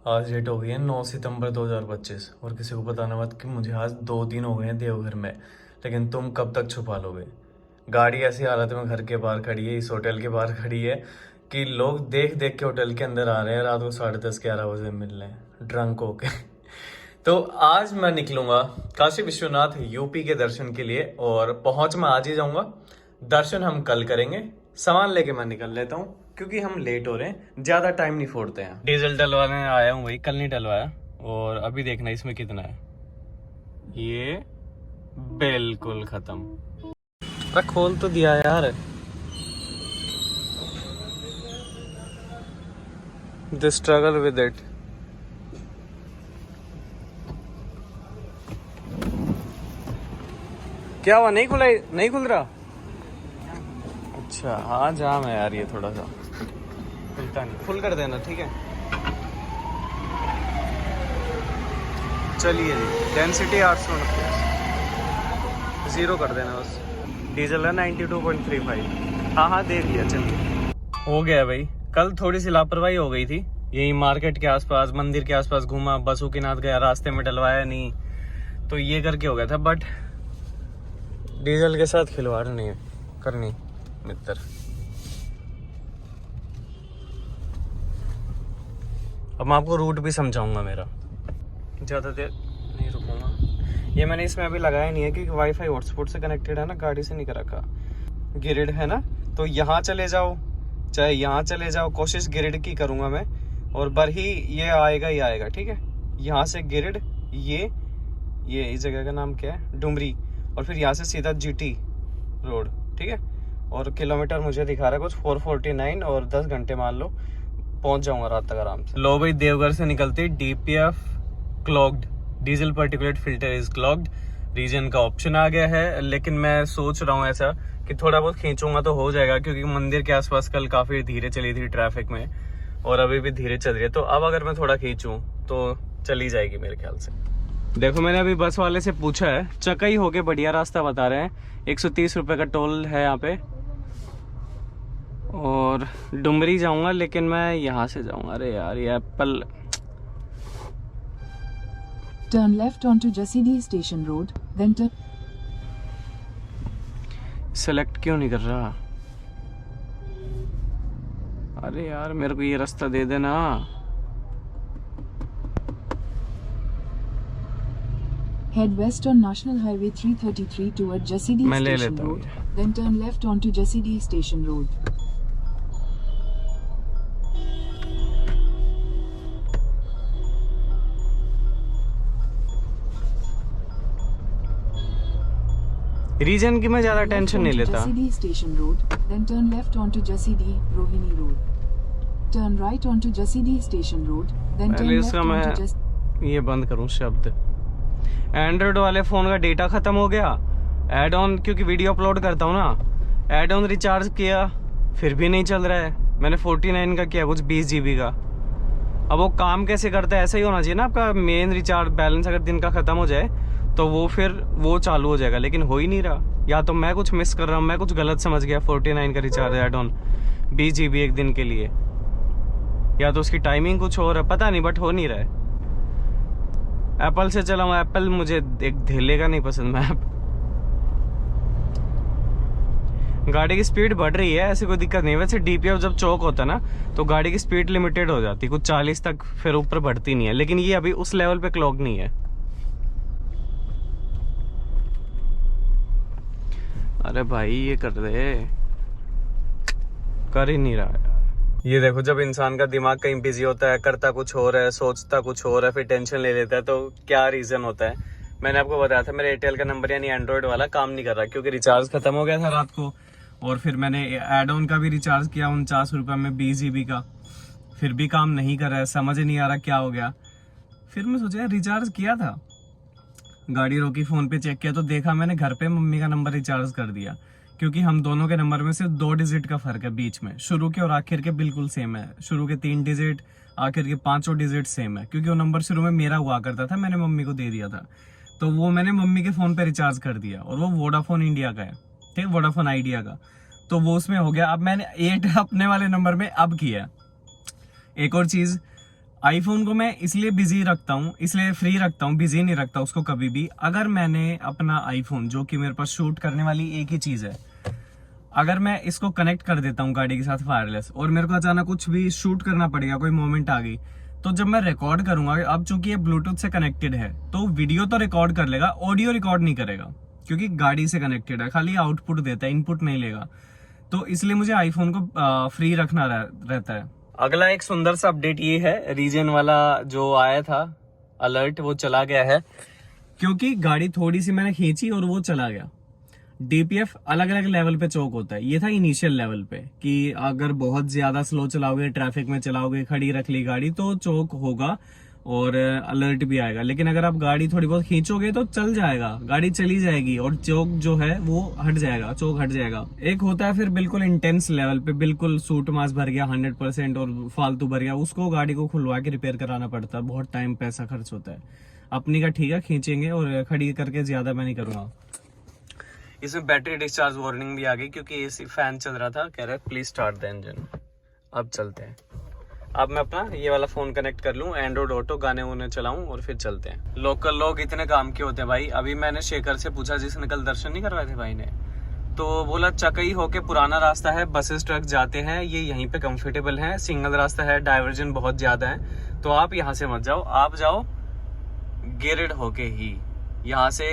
आज डेट हो गई है 9 सितंबर 2025 और किसी को बताना मत कि मुझे आज 2 दिन हो गए हैं देवघर में। लेकिन तुम कब तक छुपा लोगे? गाड़ी ऐसी हालत में घर के बाहर खड़ी है, इस होटल के बाहर खड़ी है कि लोग देख देख के होटल के अंदर आ रहे हैं रात को 10:30-11 बजे मिलने ड्रंक होके। तो आज मैं निकलूंगा काशी विश्वनाथ यूपी के दर्शन के लिए और पहुंच मैं आज ही जाऊंगा। दर्शन हम कल करेंगे। सामान लेके मैं निकल लेता हूँ क्योंकि हम लेट हो रहे हैं, ज्यादा टाइम नहीं फोड़ते हैं। डीजल डलवाने आया हूँ भाई, कल नहीं डलवाया। और अभी देखना इसमें कितना है। ये बिल्कुल खत्म। अरे खोल तो दिया यार। The struggle with it. क्या हुआ, नहीं खुला? नहीं खुल रहा? अच्छा हाँ, जाम है यार ये थोड़ा सा, खुलता नहीं। फुल कर देना, ठीक है। चलिए जी, डेंसिटी 849, 0 कर देना बस। डीजल है 92.35। हाँ दे दिया, चलिए हो गया भाई। कल थोड़ी सी लापरवाही हो गई थी, यही मार्केट के आसपास मंदिर के आसपास घूमा, बसुकीनाथ गया, रास्ते में डलवाया नहीं, तो ये करके हो गया था। बट डीजल के साथ खिलवाड़ नहीं करनी मित्र। अब मैं आपको रूट भी समझाऊंगा मेरा, ज़्यादा देर नहीं रुकूंगा। ये मैंने इसमें अभी लगाया नहीं है क्योंकि वाईफाई हॉटस्पॉट से कनेक्टेड है ना, गाड़ी से नहीं कर रखा। गिरिड है ना, तो यहाँ चले जाओ चाहे यहाँ चले जाओ, कोशिश गिरिड की करूँगा मैं। और बरही ये आएगा ही आएगा, ठीक है। यहाँ से गिरिड, ये इस जगह का नाम क्या है, डुमरी, और फिर यहाँ से सीधा जीटी रोड, ठीक है। और किलोमीटर मुझे दिखा रहा है कुछ 449 और 10 घंटे मान लो पहुंच जाऊंगा रात तक आराम से। लो भाई, देवघर से निकलती DPF clogged, diesel particulate filter is clogged. Reason का ऑप्शन आ गया है, लेकिन मैं सोच रहा हूँ ऐसा कि थोड़ा बहुत खींचूंगा तो हो जाएगा, क्योंकि मंदिर के आसपास कल काफी धीरे चली थी ट्रैफिक में और अभी भी धीरे चल रही है। तो अब अगर मैं थोड़ा खींचूं तो चली जाएगी मेरे ख्याल से। देखो मैंने अभी बस वाले से पूछा है, चकई होके बढ़िया रास्ता बता रहे हैं। 130 रुपये का टोल है यहाँ पे, और डुमरी जाऊंगा, लेकिन मैं यहाँ से जाऊंगा। अरे यार ये Apple. Turn left onto Jasidi Station Road, then turn. Select क्यों नहीं कर रहा? अरे यार मेरे को ये रास्ता दे देना। Head west on National Highway 333 toward Jasidi मैं ले Station लेता हूँ Road, ये। then turn left onto Jasidi Station Road. Reason की मैं ज्यादा Left टेंशन नहीं onto लेता। Jasidi Station Road, then turn left onto Jasidi Rohini Road. Turn right onto Jasidi Station Road, then turn पहले left इसका onto मैं Jasidi. ये बंद करूँ शब्द। एंड्रॉइड वाले फ़ोन का डेटा ख़त्म हो गया। ऐड ऑन, क्योंकि वीडियो अपलोड करता हूँ ना, ऐड ऑन रिचार्ज किया फिर भी नहीं चल रहा है। मैंने 49 का किया, कुछ 20 GB का। अब वो काम कैसे करता है, ऐसा ही होना चाहिए ना। आपका मेन रिचार्ज बैलेंस अगर दिन का ख़त्म हो जाए तो वो फिर वो चालू हो जाएगा, लेकिन हो ही नहीं रहा। या तो मैं कुछ मिस कर रहा हूँ, मैं कुछ गलत समझ गया। 49 का रिचार्ज ऐड ऑन 20 GB एक दिन के लिए, या तो उसकी टाइमिंग कुछ और है, पता नहीं, बट हो नहीं रहा है। एप्पल से चलाऊँ, एप्पल मुझे एक धेले का नहीं पसंद। मैं गाड़ी की स्पीड बढ़ रही है, ऐसी कोई दिक्कत नहीं। वैसे डीपीएफ जब चौक होता है ना तो गाड़ी की स्पीड लिमिटेड हो जाती है कुछ 40 तक, फिर ऊपर बढ़ती नहीं है। लेकिन ये अभी उस लेवल पे क्लॉक नहीं है। अरे भाई ये कर दे, कर ही नहीं रहा यार। ये देखो, जब इंसान का दिमाग कहीं बिजी होता है, करता कुछ और है, सोचता कुछ और है, फिर टेंशन ले लेता है, तो क्या रीजन होता है। मैंने आपको बताया था मेरे एयरटेल का नंबर यानी एंड्रॉइड वाला काम नहीं कर रहा, क्योंकि रिचार्ज खत्म हो गया था रात को। और फिर मैंने एड ऑन का भी रिचार्ज किया 49 रुपये में 20 GB का, फिर भी काम नहीं कर रहा है। समझ ही नहीं आ रहा क्या हो गया। फिर मैं सोचा रिचार्ज किया था, गाड़ी रोकी, फोन पे चेक किया तो देखा मैंने घर पे मम्मी का नंबर रिचार्ज कर दिया, क्योंकि हम दोनों के नंबर में सिर्फ 2 डिजिट का फर्क है बीच में। शुरू के और आखिर के बिल्कुल सेम है, शुरू के 3 डिजिट, आखिर के 5 डिजिट सेम है। क्योंकि वो नंबर शुरू में मेरा हुआ करता था, मैंने मम्मी को दे दिया था, तो वो मैंने मम्मी के फोन पे रिचार्ज कर दिया। और वो वोडाफोन इंडिया का है, ठीक है, वोडाफोन आइडिया का, तो वो उसमें हो गया। अब मैंने 8 अपने वाले नंबर में अब किया। एक और चीज, आईफोन को मैं इसलिए बिजी रखता हूँ, इसलिए फ्री रखता हूँ, बिजी नहीं रखता उसको कभी भी। अगर मैंने अपना आईफोन, जो कि मेरे पास शूट करने वाली एक ही चीज है, अगर मैं इसको कनेक्ट कर देता हूँ गाड़ी के साथ वायरलेस, और मेरे को अचानक कुछ भी शूट करना पड़ेगा, कोई मोमेंट आ गई, तो जब मैं रिकॉर्ड करूंगा, अब चूंकि ये ब्लूटूथ से कनेक्टेड है तो वीडियो तो रिकॉर्ड कर लेगा, ऑडियो रिकॉर्ड नहीं करेगा, क्योंकि गाड़ी से कनेक्टेड है, खाली आउटपुट देता है, इनपुट नहीं लेगा। तो इसलिए मुझे आईफोन को फ्री रखना रहता है। अगला एक सुंदर सा अपडेट ये है, रीजन वाला जो आया था अलर्ट, वो चला गया है, क्योंकि गाड़ी थोड़ी सी मैंने खींची और वो चला गया। डीपीएफ अलग अलग लेवल पे चौक होता है, ये था इनिशियल लेवल पे कि अगर बहुत ज्यादा स्लो चलाओगे, ट्रैफिक में चलाओगे, खड़ी रख ली गाड़ी, तो चौक होगा और अलर्ट भी आएगा। लेकिन अगर आप गाड़ी थोड़ी बहुत खींचोगे तो चल जाएगा, गाड़ी चली जाएगी और चौक जो है वो हट जाएगा, चौक हट जाएगा। एक होता है फिर बिल्कुल इंटेंस लेवल पे, बिल्कुल सूट मास भर गया 100% और फालतू भर गया, उसको गाड़ी को खुलवा के रिपेयर कराना पड़ता है, बहुत टाइम पैसा खर्च होता है। अपनी का ठीक है, खींचेंगे और खड़ी करके ज्यादा मैं नहीं करूंगा। इसमें बैटरी डिस्चार्ज वार्निंग भी आ गई, क्योंकि एसी फैन चल रहा था, कह रहा है प्लीज स्टार्ट द इंजन। अब चलते हैं। अब मैं अपना ये वाला फोन कनेक्ट कर लूं, एंड्रॉइड ऑटो, गाने वाने चलाऊं और फिर चलते हैं। लोकल लोग इतने काम के होते हैं भाई। अभी मैंने शेखर से पूछा, जिसने कल दर्शन नहीं करवाए थे भाई ने, तो बोला चकई होके पुराना रास्ता है, बसेस ट्रक जाते हैं, ये यहीं पे कंफर्टेबल है, सिंगल रास्ता है, डाइवर्जन बहुत ज्यादा है, तो आप यहाँ से मत जाओ, आप जाओ गेरेड होके ही, यहाँ से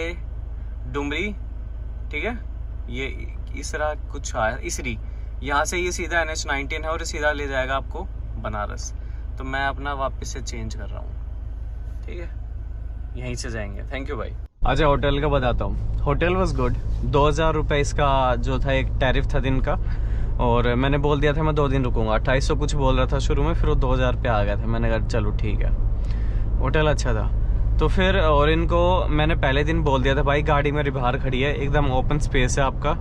डुमरी, ठीक है, ये इसरा कुछ आया, इसरी, यहाँ से ये सीधा NH19 है और सीधा ले जाएगा आपको बनारस। तो मैं अपना वापस से चेंज कर रहा हूँ, ठीक है, यहीं से जाएंगे। थैंक यू भाई। अच्छा, होटल का बताता हूँ। Hotel was good. 2000 रुपये इसका जो था एक टैरिफ था दिन का, और मैंने बोल दिया था मैं 2 दिन रुकूंगा। 2800 कुछ बोल रहा था शुरू में, फिर वो 2000 पे आ गया था। मैंने कहा चलो ठीक है। होटल अच्छा था। तो फिर और इनको मैंने पहले दिन बोल दिया था भाई गाड़ी मेरी बाहर खड़ी है, एकदम ओपन स्पेस है, आपका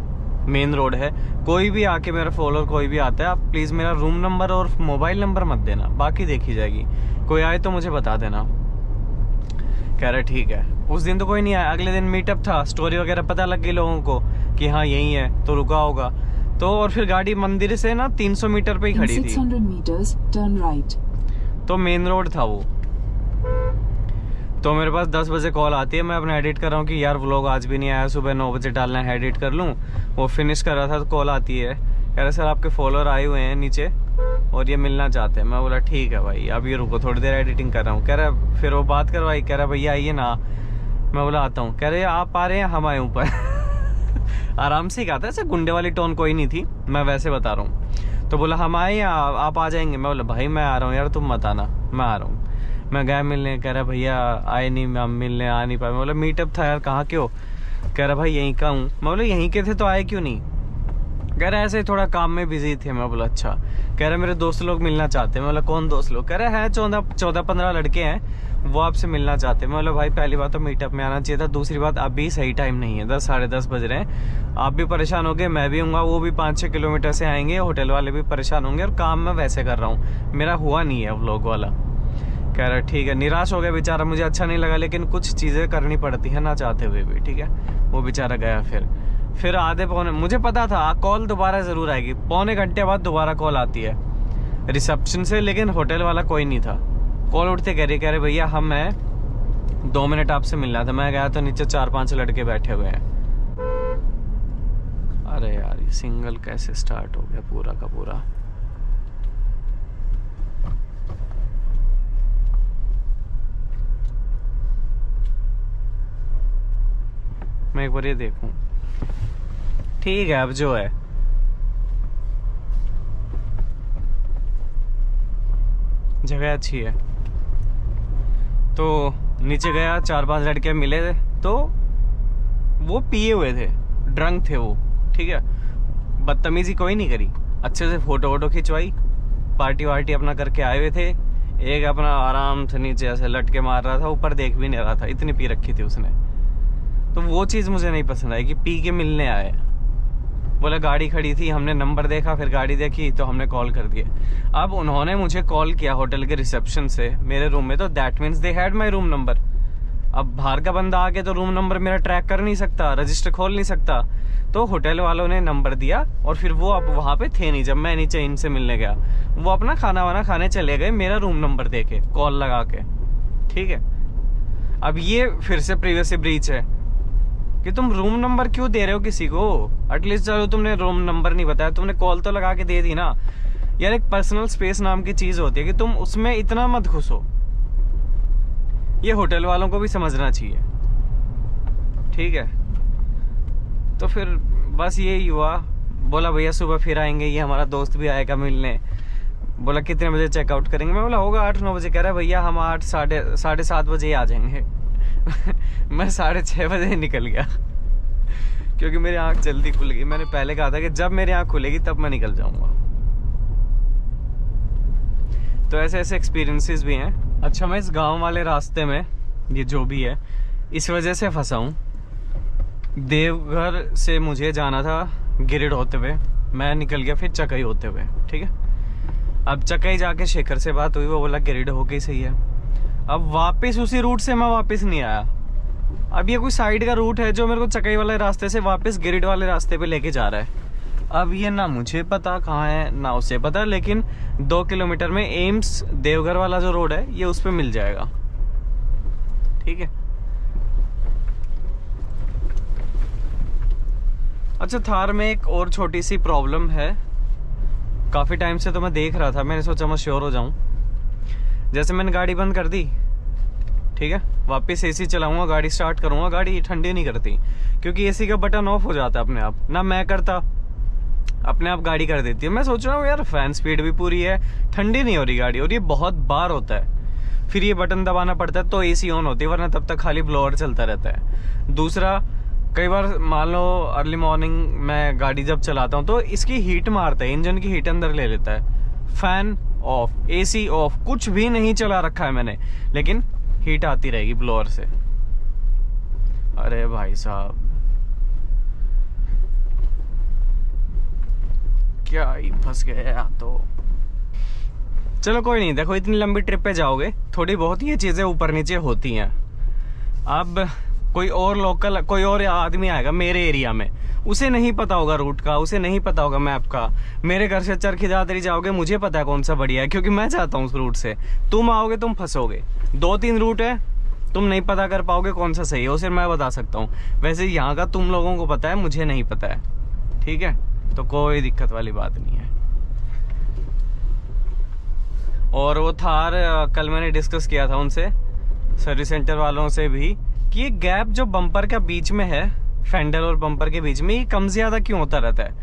मेन रोड है, कोई भी आके मेरा फॉलोअर कोई भी आता है, आप प्लीज़ मेरा रूम नंबर और मोबाइल नंबर मत देना, बाकी देखी जाएगी, कोई आए तो मुझे बता देना। कह रहे ठीक है। उस दिन तो कोई नहीं आया। अगले दिन मीटअप था, स्टोरी वगैरह पता लग गई लोगों को कि हाँ यही है, तो रुका होगा। तो और फिर गाड़ी मंदिर से ना 300 मीटर पे ही खड़ी थी, 600 meters, turn right. तो मेन रोड था वो। तो मेरे पास 10 बजे कॉल आती है, मैं अपना एडिट कर रहा हूँ कि यार व्लॉग आज भी नहीं आया, सुबह 9 बजे डालना है, एडिट कर लूँ। वो फिनिश कर रहा था तो कॉल आती है, कह रहे सर आपके फॉलोअर आए हुए हैं नीचे और ये मिलना चाहते हैं। मैं बोला ठीक है भाई, अब ये रुको, थोड़ी देर एडिटिंग कर रहा हूँ। कह रहा फिर वो बात करवाई, कह रहा भैया आइए ना। मैं बोला आता हूँ। कह रहे आप आ रहे हैं, हम आए ऊपर। आराम से ही कहा था, ऐसे गुंडे वाली टोन कोई नहीं थी, मैं वैसे बता रहा हूँ। तो बोला हम आए या आप आ जाएंगे। मैं बोला भाई मैं आ रहा हूँ यार, तुम मत आना, मैं आ रहा हूँ। मैं गया मिलने, कह रहा भैया आए नहीं, मैं मिलने आ नहीं पाया। मैं बोला मीटअप था यार, कहाँ के हो? कह रहा भाई यहीं का हूँ। मैं बोला यहीं के थे तो आए क्यों नहीं? कह रहा ऐसे थोड़ा काम में बिजी थे। मैं बोला अच्छा। कह रहा मेरे दोस्त लोग मिलना चाहते हैं। मैं बोला कौन दोस्त लोग? कह रहा है 14-15 लड़के हैं, वो आपसे मिलना चाहते हैं। मैं बोला भाई पहली बात तो मीटअप में आना चाहिए था, दूसरी बात अभी सही टाइम नहीं है, 10 साढ़े 10 बज रहे हैं, आप भी परेशान होंगे, मैं भी हूँगा, वो भी 5-6 किलोमीटर से आएंगे, होटल वाले भी परेशान होंगे, और काम मैं वैसे कर रहा हूँ, मेरा हुआ नहीं है व्लॉग वाला। कह रहा ठीक है। निराश हो गया बेचारा, मुझे अच्छा नहीं लगा, लेकिन कुछ चीज़ें करनी पड़ती है ना चाहते हुए भी, ठीक है। वो बेचारा गया। फिर आधे पौने, मुझे पता था कॉल दोबारा ज़रूर आएगी, पौने घंटे बाद दोबारा कॉल आती है रिसेप्शन से, लेकिन होटल वाला कोई नहीं था। कॉल उठते कह रहे भैया हम हैं 2 मिनट आपसे मिलना था। मैं गया तो नीचे 4-5 लड़के बैठे हुए हैं। अरे यार ये सिंगल कैसे स्टार्ट हो गया पूरा का पूरा। मैं एक बार ये देखूं। ठीक है, अब जो है जगह अच्छी है। तो नीचे गया, 4-5 लड़के मिले थे, तो वो पिए हुए थे, ड्रंक थे वो, ठीक है। बदतमीजी कोई नहीं करी, अच्छे से फोटो वोटो खिंचवाई, पार्टी वार्टी अपना करके आए हुए थे। एक अपना आराम से नीचे ऐसे लटके मार रहा था, ऊपर देख भी नहीं रहा था, इतनी पी रखी थी उसने। तो वो चीज़ मुझे नहीं पसंद आई कि पी के मिलने आए। बोला गाड़ी खड़ी थी, हमने नंबर देखा, फिर गाड़ी देखी तो हमने कॉल कर दिया। अब उन्होंने मुझे कॉल किया होटल के रिसेप्शन से मेरे रूम में, तो that means they had my room number. अब बाहर का बंदा आके तो रूम नंबर मेरा ट्रैक कर नहीं सकता, रजिस्टर खोल नहीं सकता। तो होटल वालों ने नंबर दिया और फिर वो अब वहाँ पे थे नहीं जब मैं नीचे इनसे मिलने गया। वो अपना खाना वाना खाने चले गए मेरा रूम नंबर देके कॉल लगा के, ठीक है। अब ये फिर से प्रीवियसली ब्रीच है कि तुम रूम नंबर क्यों दे रहे हो किसी को। एटलीस्ट चलो तुमने रूम नंबर नहीं बताया, तुमने कॉल तो लगा के दे दी ना यार। एक पर्सनल स्पेस नाम की चीज होती है कि तुम उसमें इतना मत घुसो। ये होटल वालों को भी समझना चाहिए, ठीक है। तो फिर बस यही हुआ। बोला भैया सुबह फिर आएंगे, ये हमारा दोस्त भी आएगा मिलने। बोला कितने बजे चेकआउट करेंगे, मैं बोला होगा 8-9 बजे। कह रहा है भैया हम 8 साढ़े 7 बजे ही आ जाएंगे। मैं 6:30 बजे निकल गया क्योंकि मेरी आंख जल्दी खुल गई। मैंने पहले कहा था कि जब मेरी आंख खुलेगी तब मैं निकल जाऊंगा। तो ऐसे ऐसे एक्सपीरियंसेस भी हैं। अच्छा मैं इस गांव वाले रास्ते में, ये जो भी है, इस वजह से फंसा हूँ। देवघर से मुझे जाना था गिरिड होते हुए, मैं निकल गया फिर चकई होते हुए, ठीक है। अब चकई जाके शेखर से बात हुई, वो बोला गिरिड होके ही सही है। अब वापस उसी रूट से मैं वापस नहीं आया। अब ये कोई साइड का रूट है जो मेरे को चकई वाले रास्ते से वापस गिरिड वाले रास्ते पे लेके जा रहा है। अब ये ना मुझे पता कहाँ है ना उसे पता, लेकिन 2 किलोमीटर में एम्स देवघर वाला जो रोड है ये उस पे मिल जाएगा, ठीक है। अच्छा थार में एक और छोटी सी प्रॉब्लम है, काफ़ी टाइम से तो मैं देख रहा था, मैंने सोचा मैं श्योर हो जाऊं। जैसे मैंने गाड़ी बंद कर दी, ठीक है, वापस एसी चलाऊंगा, गाड़ी स्टार्ट करूंगा, गाड़ी ठंडी नहीं करती क्योंकि एसी का बटन ऑफ हो जाता है अपने आप, ना मैं करता, अपने आप गाड़ी कर देती है। मैं सोच रहा हूँ यार फैन स्पीड भी पूरी है, ठंडी नहीं हो रही गाड़ी, और ये बहुत बार होता है। फिर ये बटन दबाना पड़ता है तो एसी ऑन होती है, वरना तब तक खाली ब्लोअर चलता रहता है। दूसरा, कई बार मान लो अर्ली मॉर्निंग मैं गाड़ी जब चलाता हूँ तो इसकी हीट मारता है, इंजन की हीट अंदर ले लेता है। फैन ऑफ, एसी ऑफ, कुछ भी नहीं चला रखा है मैंने, लेकिन हीट आती रहेगी ब्लोअर से। अरे भाई साहब क्या ही फंस गया। तो चलो कोई नहीं, देखो इतनी लंबी ट्रिप पे जाओगे थोड़ी बहुत ये चीजें ऊपर नीचे होती हैं। अब कोई और लोकल, कोई और आदमी आएगा मेरे एरिया में, उसे नहीं पता होगा रूट का, उसे नहीं पता होगा मैप का। मेरे घर से चरखी दादरी जाओगे, मुझे पता है कौन सा बढ़िया है क्योंकि मैं जाता हूँ उस रूट से। तुम आओगे तुम फंसोगे, 2-3 रूट है, तुम नहीं पता कर पाओगे कौन सा सही है, वो सिर्फ मैं बता सकता हूँ। वैसे यहाँ का तुम लोगों को पता है, मुझे नहीं पता है, ठीक है। तो कोई दिक्कत वाली बात नहीं है। और वो थार कल मैंने डिस्कस किया था उनसे, सर्विस सेंटर वालों से भी, कि ये गैप जो बम्पर का बीच में है, फेंडर और बम्पर के बीच में, ये कम ज्यादा क्यों होता रहता है।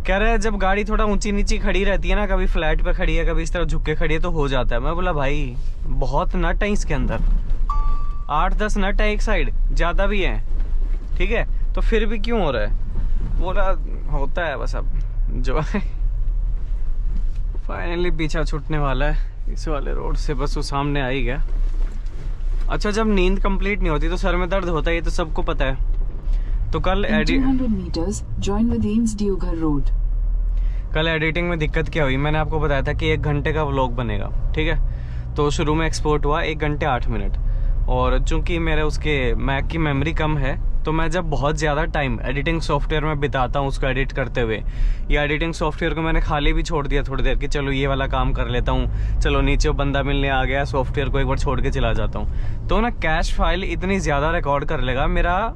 कह रहे हैं जब गाड़ी थोड़ा ऊंची नीची खड़ी रहती है ना, कभी फ्लैट पे खड़ी है, कभी इस तरह झुक के खड़ी है, तो हो जाता है। मैं बोला भाई बहुत नट है इसके अंदर, 8-10 नट है एक साइड, ज्यादा भी है, ठीक है, तो फिर भी क्यों हो रहा है। बोला होता है बस। अब जो है फाइनली पीछा छूटने वाला है इस वाले रोड से, बस वो सामने आ ही गया। अच्छा जब नींद कंप्लीट नहीं होती तो सर में दर्द होता है, ये तो सबको पता है। तो कल 200 meters, join with Ames Deoghar Road. कल एडिटिंग में दिक्कत क्या हुई, मैंने आपको बताया था कि 1 घंटे का व्लॉग बनेगा, ठीक है। तो शुरू में एक्सपोर्ट हुआ 1 घंटे 8 मिनट, और चूंकि मेरे उसके मैक की मेमोरी कम है, तो मैं जब बहुत ज़्यादा टाइम एडिटिंग सॉफ्टवेयर में बिताता हूँ उसको एडिट करते हुए, या एडिटिंग सॉफ्टवेयर को मैंने खाली भी छोड़ दिया थोड़ी देर कि चलो ये वाला काम कर लेता हूँ, चलो नीचे वो बंदा मिलने आ गया, सॉफ्टवेयर को एक बार छोड़ के चला जाता हूँ, तो ना कैश फाइल इतनी ज़्यादा रिकॉर्ड कर लेगा मेरा,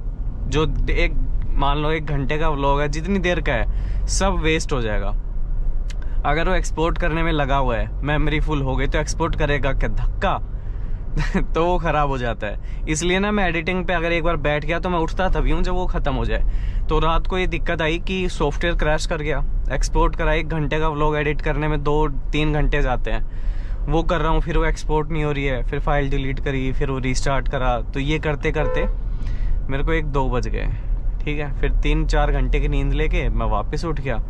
जो एक मान लो 1 घंटे का व्लॉग है, जितनी देर का है सब वेस्ट हो जाएगा। अगर वो एक्सपोर्ट करने में लगा हुआ है, मेमोरी फुल हो गई, तो एक्सपोर्ट करेगा क्या धक्का तो वो खराब हो जाता है। इसलिए ना मैं एडिटिंग पे अगर एक बार बैठ गया तो मैं उठता तभी हूँ जब वो खत्म हो जाए। तो रात को ये दिक्कत आई कि सॉफ्टवेयर क्रैश कर गया, एक्सपोर्ट करा, 1 घंटे का व्लॉग एडिट करने में 2-3 घंटे जाते हैं, वो कर रहा हूँ, फिर वो एक्सपोर्ट नहीं हो रही है, फिर फाइल डिलीट करी, फिर वो रीस्टार्ट करा, तो ये करते करते मेरे को 1-2 बज गए, ठीक है। फिर 3-4 घंटे की नींद लेके मैं वापस उठ गया।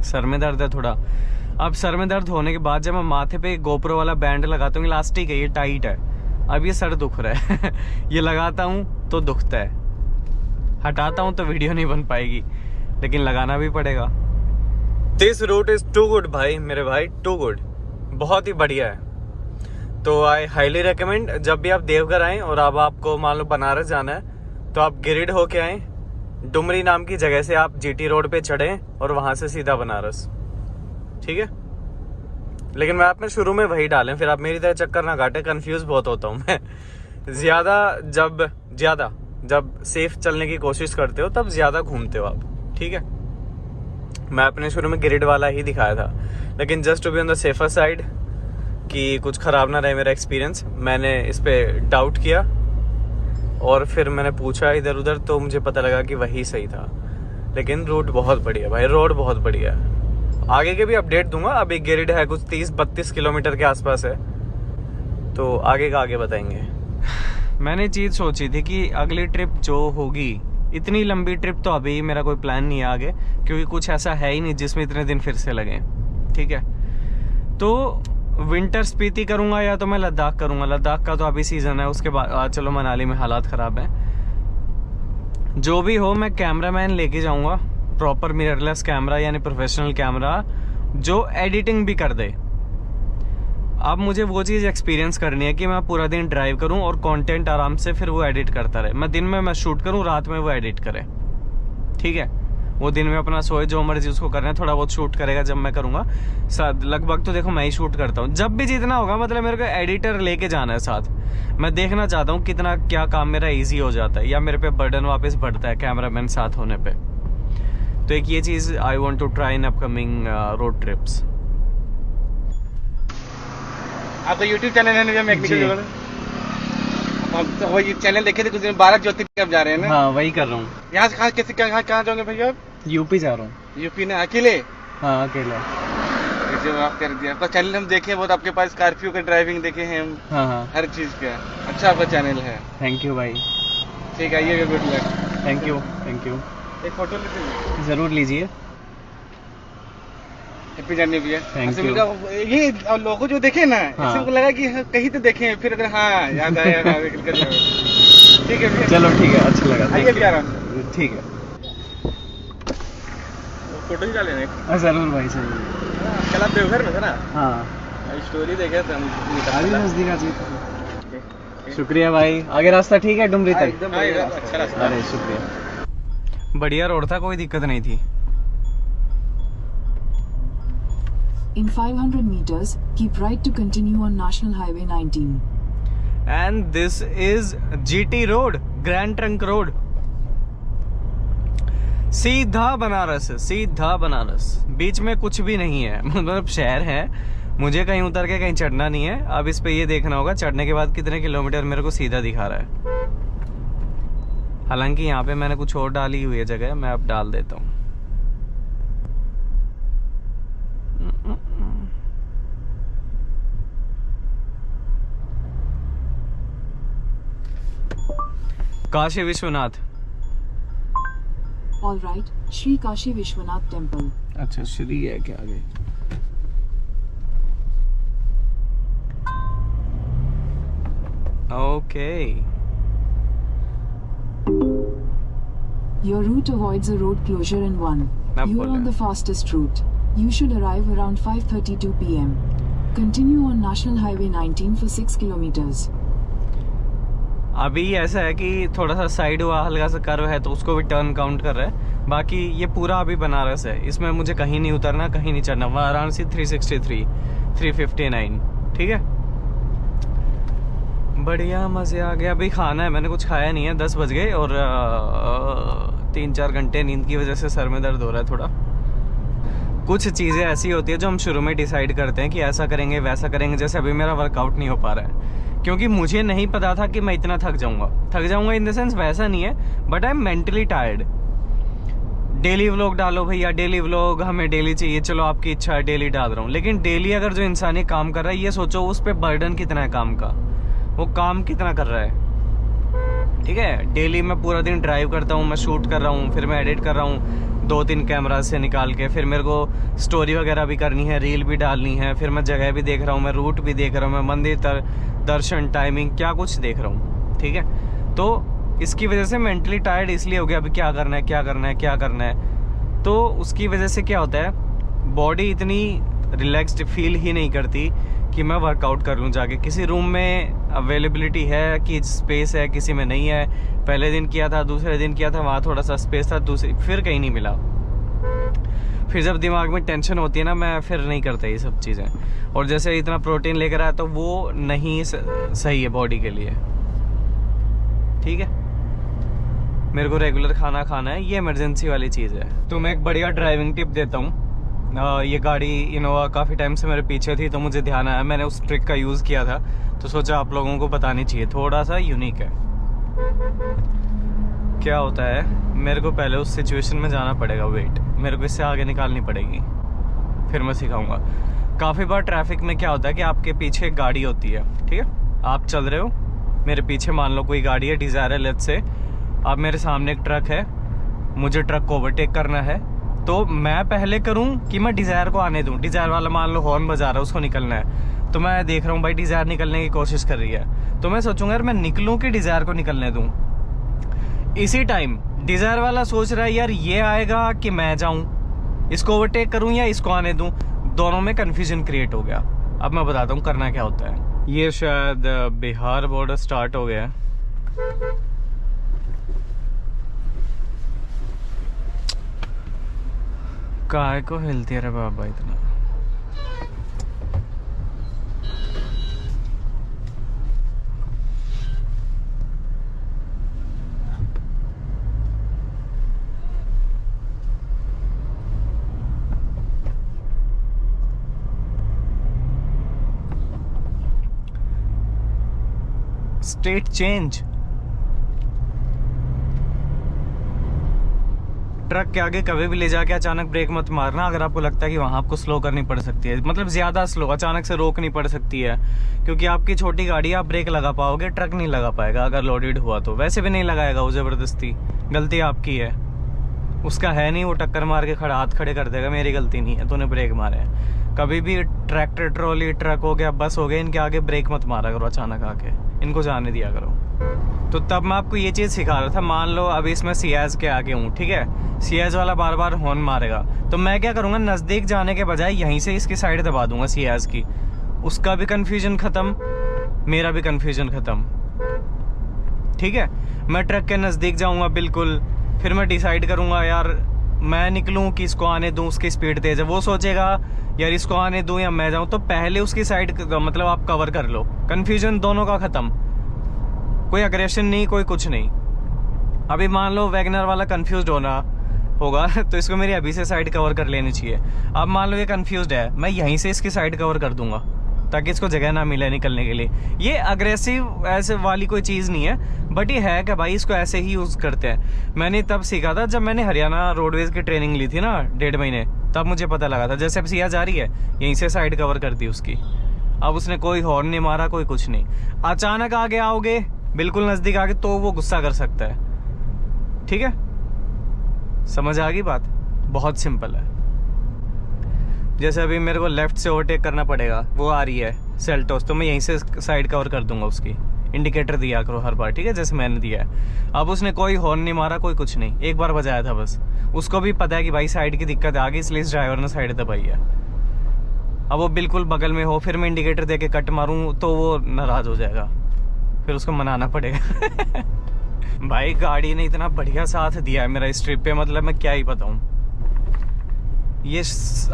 सर में दर्द है थोड़ा। अब सर में दर्द होने के बाद जब मैं माथे पे गोप्रो वाला बैंड लगाता हूँ, इलास्टिक है, ये टाइट है, अब ये सर दुख रहा है ये लगाता हूँ तो दुखता है, हटाता हूँ तो वीडियो नहीं बन पाएगी, लेकिन लगाना भी पड़ेगा। This route is too good भाई, मेरे भाई, टू गुड, बहुत ही बढ़िया है। तो आई हाईली रिकमेंड, जब भी आप देवघर आएँ और अब आपको मान लो बनारस जाना है तो आप गिरिड होके आएँ, डुमरी नाम की जगह से आप जीटी रोड पे चढ़ें और वहां से सीधा बनारस, ठीक है। लेकिन मैं आपने शुरू में वही डालें, फिर आप मेरी तरह चक्कर ना काटें, कंफ्यूज बहुत होता हूँ मैं। ज्यादा जब सेफ चलने की कोशिश करते हो तब ज्यादा घूमते हो आप, ठीक है। मैं अपने शुरू में गिरिड वाला ही दिखाया था, लेकिन just to be on the safer side कि कुछ खराब ना रहे मेरा एक्सपीरियंस, मैंने इस पे डाउट किया और फिर मैंने पूछा इधर उधर, तो मुझे पता लगा कि वही सही था। लेकिन रूट बहुत बढ़िया भाई, रोड बहुत बढ़िया है। आगे के भी अपडेट दूंगा। अभी गिरिड है कुछ 30-32 किलोमीटर के आसपास है, तो आगे का आगे बताएंगे। मैंने चीज़ सोची थी कि अगली ट्रिप जो होगी, इतनी लंबी ट्रिप तो अभी मेरा कोई प्लान नहीं है आगे, क्योंकि कुछ ऐसा है ही नहीं जिसमें इतने दिन फिर से लगे, ठीक है। तो विंटर स्पीति करूंगा या तो मैं लद्दाख करूंगा। लद्दाख का तो अभी सीजन है, उसके बाद चलो मनाली में हालात ख़राब हैं। जो भी हो मैं कैमरामैन लेके जाऊंगा, प्रॉपर मिररलेस कैमरा यानी प्रोफेशनल कैमरा जो एडिटिंग भी कर दे। अब मुझे वो चीज़ एक्सपीरियंस करनी है कि मैं पूरा दिन ड्राइव करूं और कंटेंट आराम से फिर वो एडिट करता रहे। मैं दिन में मैं शूट करूं, रात में वो एडिट करे, ठीक है। वो दिन में अपना सोए, जो मर्जी उसको करना है, थोड़ा बहुत शूट करेगा जब मैं करूँगा। लगभग तो देखो मैं ही शूट करता हूँ, जब भी जितना होगा, मतलब मेरे को एडिटर लेके जाना है साथ। मैं देखना चाहता हूँ कितना क्या काम मेरा इजी हो जाता है या मेरे पे बर्डन वापस बढ़ता है कैमरामैन साथ होने पे। तो एक ये चीज़ I want to try in upcoming road trips. आपका YouTube चैनल है ना मैकेनिकल जगह, आप तो वही चैनल देखे थे कुछ दिन, 12 ज्योतिर्लिंग आप जा रहे हैं ना? हाँ वही कर रहा हूँ। यहाँ से कहाँ जाओगे भैया आप? यूपी जा रहा हूँ। यूपी ने अकेले? हाँ अकेला। जो आप कर दिया, आपका चैनल हम देखे बहुत, आपके पास स्कॉर्पियो का ड्राइविंग देखे हैं हम। हाँ हर चीज का अच्छा आपका चैनल है। थैंक यू भाई। ठीक है, आइएगा, गुड लक। Thank you. एक फोटो लेते ज़रूर लीजिए। हैप्पी जर्नी भैया। Thank you। ये लोगों जो देखे ना, हाँ। इससे लगा कि कहीं तो देखे, फिर अगर हाँ याद आया। ठीक है भैया, चलो ठीक है, अच्छा लगा। आइए भैया आराम। ठीक है, फोटो निकाल लेने। ज़रूर भाई, ज़रूर। कल आप देवघर में थे ना? हाँ स्टोरी देखे थे हम। अभी नज़दीक आ जाइए। शुक्रिया भाई। आगे रास्ता ठीक है डुमरी तक? एकदम अच्छा रास्ता। अरे शुक्रिया। बढ़िया रोड था, कोई दिक्कत नहीं थी। In 500 meters, keep right to continue on National Highway 19. And this is GT Road, Grand Trunk Road. सीधा बनारस है, सीधा बनारस। बीच में कुछ भी नहीं है, मतलब शहर है। मुझे कहीं उतर के कहीं चढ़ना नहीं है। अब इस पे ये देखना होगा चढ़ने के बाद कितने किलोमीटर मेरे को सीधा दिखा रहा है। हालांकि यहाँ पे मैंने कुछ और डाली हुई है जगह, मैं अब डाल देता हूँ। Kashi Vishwanath. All right, Shri Kashi Vishwanath Temple. अच्छा, श्री है क्या आगे? Okay. Your route avoids a road closure in one. Now You are on the fastest route. You should arrive around 5:32 p.m. Continue on National Highway 19 for 6 kilometers. अभी ऐसा है कि थोड़ा सा साइड हुआ, हल्का सा कर्व है तो उसको भी टर्न काउंट कर रहा है। बाकी ये पूरा अभी बनारस है, इसमें मुझे कहीं नहीं उतरना, कहीं नहीं चढ़ना। वाराणसी 363, 359, ठीक है। बढ़िया, मज़े आ गया। अभी खाना है, मैंने कुछ खाया नहीं है, 10 बज गए और 3-4 घंटे नींद की वजह से सर में दर्द हो रहा है थोड़ा। कुछ चीज़ें ऐसी होती है जो हम शुरू में डिसाइड करते हैं कि ऐसा करेंगे वैसा करेंगे। जैसे अभी मेरा वर्कआउट नहीं हो पा रहा है क्योंकि मुझे नहीं पता था कि मैं इतना थक जाऊंगा इन द सेंस वैसा नहीं है, but I am mentally tired. Daily vlog डालो भैया, डेली व्लॉग हमें डेली चाहिए, चलो आपकी इच्छा है डेली डाल रहा हूँ। लेकिन डेली अगर जो इंसान ये काम कर रहा है, ये सोचो उस पर बर्डन कितना है काम का, वो काम कितना कर रहा है, ठीक है। डेली मैं पूरा दिन ड्राइव करता हूँ, मैं शूट कर रहा हूँ, फिर मैं एडिट कर रहा हूँ 2-3 कैमरा से निकाल के, फिर मेरे को स्टोरी वगैरह भी करनी है, रील भी डालनी है, फिर मैं जगह भी देख रहा हूँ, मैं रूट भी देख रहा हूँ, मैं मंदिर दर्शन टाइमिंग क्या कुछ देख रहा हूँ, ठीक है। तो इसकी वजह से मेंटली टायर्ड इसलिए हो गया, अभी क्या करना है क्या करना है क्या करना है। तो उसकी वजह से क्या होता है, बॉडी इतनी रिलैक्स्ड फील ही नहीं करती कि मैं वर्कआउट कर लूँ जाके। किसी रूम में अवेलेबिलिटी है कि स्पेस है, किसी में नहीं है। पहले दिन किया था, दूसरे दिन किया था, वहाँ थोड़ा सा स्पेस था, फिर कहीं नहीं मिला। फिर जब दिमाग में टेंशन होती है ना, मैं फिर नहीं करता ये सब चीज़ें। और जैसे इतना प्रोटीन लेकर आया तो वो नहीं सही है बॉडी के लिए। ठीक है, मेरे को रेगुलर खाना खाना है, ये इमरजेंसी वाली चीज़ है। तो मैं एक बढ़िया ड्राइविंग टिप देता हूँ। ये गाड़ी इनोवा काफ़ी टाइम से मेरे पीछे थी, तो मुझे ध्यान आया, मैंने उस ट्रिक का यूज़ किया था, तो सोचा आप लोगों को बतानी चाहिए। थोड़ा सा यूनिक है। क्या होता है, मेरे को पहले उस सिचुएशन में जाना पड़ेगा, वेट मेरे को इससे आगे निकालनी पड़ेगी, फिर मैं सिखाऊंगा। काफ़ी बार ट्रैफिक में क्या होता है कि आपके पीछे एक गाड़ी होती है, ठीक है, आप चल रहे हो, मेरे पीछे मान लो कोई गाड़ी है, डिज़ायर है लेट्स से, अब मेरे सामने एक ट्रक है, मुझे ट्रक को ओवरटेक करना है, तो मैं पहले करूं कि मैं डिज़ायर को आने दूं। डिज़ायर वाला मान लो हॉर्न बजा रहा है, उसको निकलना है, तो मैं देख रहा हूं भाई डिज़ायर निकलने की कोशिश कर रही है, तो मैं सोचूंगा यार मैं निकलूं कि डिज़ायर को निकलने दूं। इसी टाइम डिज़ायर वाला सोच रहा है यार ये आएगा कि मैं जाऊं, इसको ओवरटेक करूं या इसको आने दूं। दोनों में कन्फ्यूजन क्रिएट हो गया। अब मैं बताता हूँ करना क्या होता है। ये शायद बिहार बॉर्डर स्टार्ट हो गया है। काय को हिलती है रे बाबा इतना। State change. ट्रक के आगे कभी भी ले जाके अचानक ब्रेक मत मारना अगर आपको लगता है कि वहां आपको स्लो करनी पड़ सकती है, मतलब ज्यादा स्लो, अचानक से रोकनी पड़ सकती है, क्योंकि आपकी छोटी गाड़ी, आप ब्रेक लगा पाओगे, ट्रक नहीं लगा पाएगा अगर लोडेड हुआ तो। वैसे भी नहीं लगाएगा वो, जबरदस्ती, गलती आपकी है, उसका है नहीं, वो टक्कर मार के हाथ खड़े कर देगा, मेरी गलती नहीं है, तूने ब्रेक मारे हैं। कभी भी ट्रैक्टर, ट्रॉली, ट्रक हो गया, बस हो गया, इनके आगे ब्रेक मत मारा करो अचानक आके, इनको जाने दिया करो। तो तब मैं आपको ये चीज़ सिखा रहा था। मान लो अभी इसमें सियाज के आगे हूँ, ठीक है, सियाज वाला बार बार हॉर्न मारेगा, तो मैं क्या करूँगा, नज़दीक जाने के बजाय यहीं से इसकी साइड दबा दूंगा सियाज की। उसका भी कन्फ्यूजन ख़त्म, मेरा भी कन्फ्यूजन ख़त्म। ठीक है, मैं ट्रक के नज़दीक जाऊँगा बिल्कुल, फिर मैं डिसाइड करूँगा यार मैं निकलूँ कि इसको आने दूँ, उसकी स्पीड तेज़ है, वो सोचेगा यार इसको आने दूँ या मैं जाऊँ, तो पहले उसकी साइड मतलब आप कवर कर लो, कन्फ्यूजन दोनों का ख़त्म, कोई अग्रेशन नहीं, कोई कुछ नहीं। अभी मान लो वैगनर वाला कंफ्यूज्ड होना होगा तो इसको मेरी अभी से साइड कवर कर लेनी चाहिए। अब मान लो ये कंफ्यूज्ड है, मैं यहीं से इसकी साइड कवर कर दूंगा ताकि इसको जगह ना मिले निकलने के लिए। ये अग्रेसिव ऐसे वाली कोई चीज़ नहीं है, बट ये है कि भाई इसको ऐसे ही यूज़ करते हैं। मैंने तब सीखा था जब मैंने हरियाणा रोडवेज़ की ट्रेनिंग ली थी ना 1.5 महीने, तब मुझे पता लगा था। जैसे अब सिया जा रही है, यहीं से साइड कवर कर दी उसकी। अब उसने कोई हॉर्न नहीं मारा, कोई कुछ नहीं। अचानक आगे आओगे, बिल्कुल नज़दीक आगे, तो वो गुस्सा कर सकता है। ठीक है, समझ आ गई बात, बहुत सिंपल है। जैसे अभी मेरे को लेफ्ट से ओवरटेक करना पड़ेगा, वो आ रही है सेल्टोस, तो मैं यहीं से साइड कवर कर दूंगा उसकी। इंडिकेटर दिया करो हर बार, ठीक है, जैसे मैंने दिया है। अब उसने कोई हॉर्न नहीं मारा, कोई कुछ नहीं, एक बार बजाया था बस। उसको भी पता है कि भाई साइड की दिक्कत आ गई, इसलिए इस ड्राइवर ने साइड दबाई है। अब वो बिल्कुल बगल में हो, फिर मैं इंडिकेटर दे के कट मारूँ तो वो नाराज़ हो जाएगा, फिर उसको मनाना पड़ेगा। भाई गाड़ी ने इतना बढ़िया साथ दिया है मेरा इस ट्रिप पे, मतलब मैं क्या ही बताऊं। ये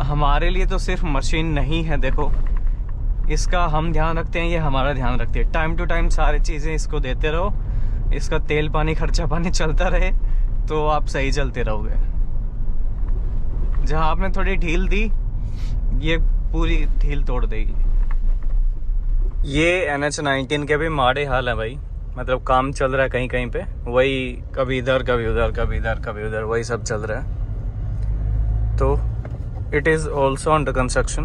हमारे लिए तो सिर्फ मशीन नहीं है, देखो इसका हम ध्यान रखते हैं, ये हमारा ध्यान रखती है। टाइम टू टाइम सारी चीज़ें इसको देते रहो, इसका तेल पानी खर्चा पानी चलता रहे, तो आप सही चलते रहोगे। जहाँ आपने थोड़ी ढील दी, ये पूरी ढील तोड़ देगी। ये NH-19 के भी माड़े हाल है भाई, मतलब काम चल रहा है कहीं कहीं पे, वही कभी इधर कभी उधर, कभी इधर कभी उधर, वही सब चल रहा है। तो it is also under construction,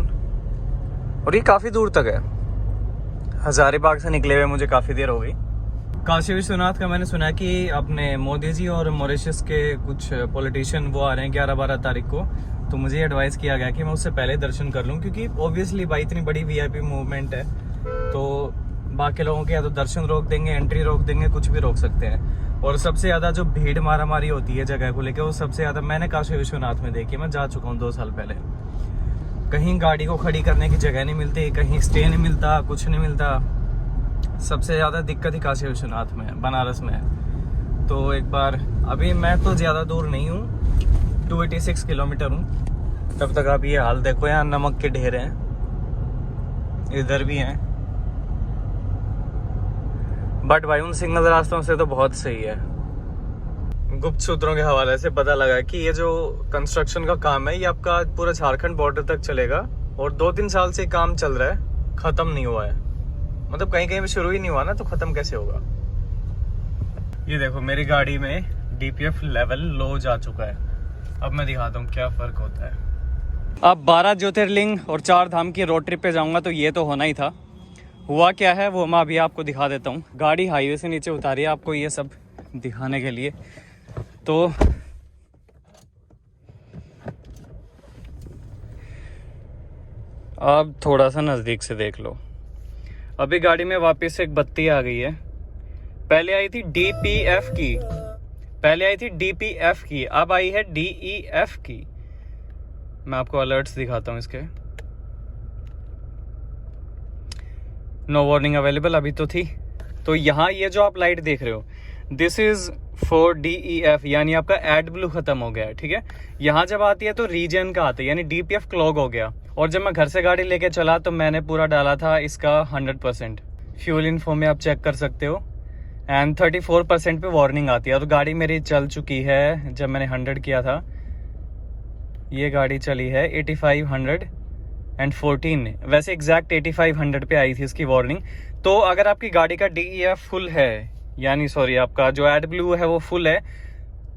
और ये काफ़ी दूर तक है। हजारीबाग से निकले हुए मुझे काफ़ी देर हो गई। काशी विश्वनाथ का मैंने सुना कि अपने मोदी जी और मॉरिशस के कुछ पॉलिटिशियन वो आ रहे हैं 11-12 तारीख को, तो मुझे एडवाइस किया गया कि मैं उससे पहले दर्शन कर लूँ, क्योंकि ऑब्वियसली भाई इतनी बड़ी VIP मूवमेंट है, तो बाकी लोगों के या तो दर्शन रोक देंगे, एंट्री रोक देंगे, कुछ भी रोक सकते हैं। और सबसे ज़्यादा जो भीड़ मारामारी होती है जगह को लेकर, वो सबसे ज़्यादा मैंने काशी विश्वनाथ में देखी, मैं जा चुका हूँ 2 साल पहले। कहीं गाड़ी को खड़ी करने की जगह नहीं मिलती, कहीं स्टे नहीं मिलता, कुछ नहीं मिलता। सबसे ज़्यादा दिक्कत ही काशी विश्वनाथ में है, बनारस में है। तो एक बार, अभी मैं तो ज़्यादा दूर नहीं हूँ, 286 किलोमीटर हूँ। तब तक आप ये हाल देखो, यहाँ नमक के ढेर हैं, इधर भी हैं। बट भाई उन सिग्नल रास्तों से तो बहुत सही है। गुप्त सूत्रों के हवाले से पता लगा कि ये जो कंस्ट्रक्शन का काम है ये आपका पूरा झारखंड बॉर्डर तक चलेगा और 2-3 साल से काम चल रहा है, खत्म नहीं हुआ है। मतलब कहीं कहीं भी शुरू ही नहीं हुआ ना, तो खत्म कैसे होगा। ये देखो मेरी गाड़ी में DPF लेवल लो जा चुका है। अब मैं दिखाता हूँ क्या फर्क होता है। अब 12 ज्योतिर्लिंग और 4 धाम की रोड ट्रिप पे जाऊंगा तो ये तो होना ही था। हुआ क्या है वो मैं अभी आपको दिखा देता हूँ। गाड़ी हाईवे से नीचे उतारी है आपको ये सब दिखाने के लिए। तो अब थोड़ा सा नज़दीक से देख लो। अभी गाड़ी में वापस से एक बत्ती आ गई है। पहले आई थी DPF की, पहले आई थी DPF की, अब आई है DEF की। मैं आपको अलर्ट्स दिखाता हूँ इसके। नो वार्निंग अवेलेबल अभी तो थी। तो यहाँ ये जो आप लाइट देख रहे हो, दिस इज फॉर DEF, यानी आपका एड ब्लू खत्म हो गया है, ठीक है। यहाँ जब आती है तो रीजन का आता है, यानी DPF क्लॉग हो गया। और जब मैं घर से गाड़ी लेके चला तो मैंने पूरा डाला था इसका 100%। फ्यूल इन्फो में आप चेक कर सकते हो एंड 34% पे वार्निंग आती है। और गाड़ी मेरी चल चुकी है, जब मैंने 100 किया था ये गाड़ी चली है 8514, वैसे एग्जैक्ट 8500 पे आई थी इसकी वार्निंग। तो अगर आपकी गाड़ी का DEF फुल है, यानी सॉरी आपका जो एड ब्लू है वो फुल है,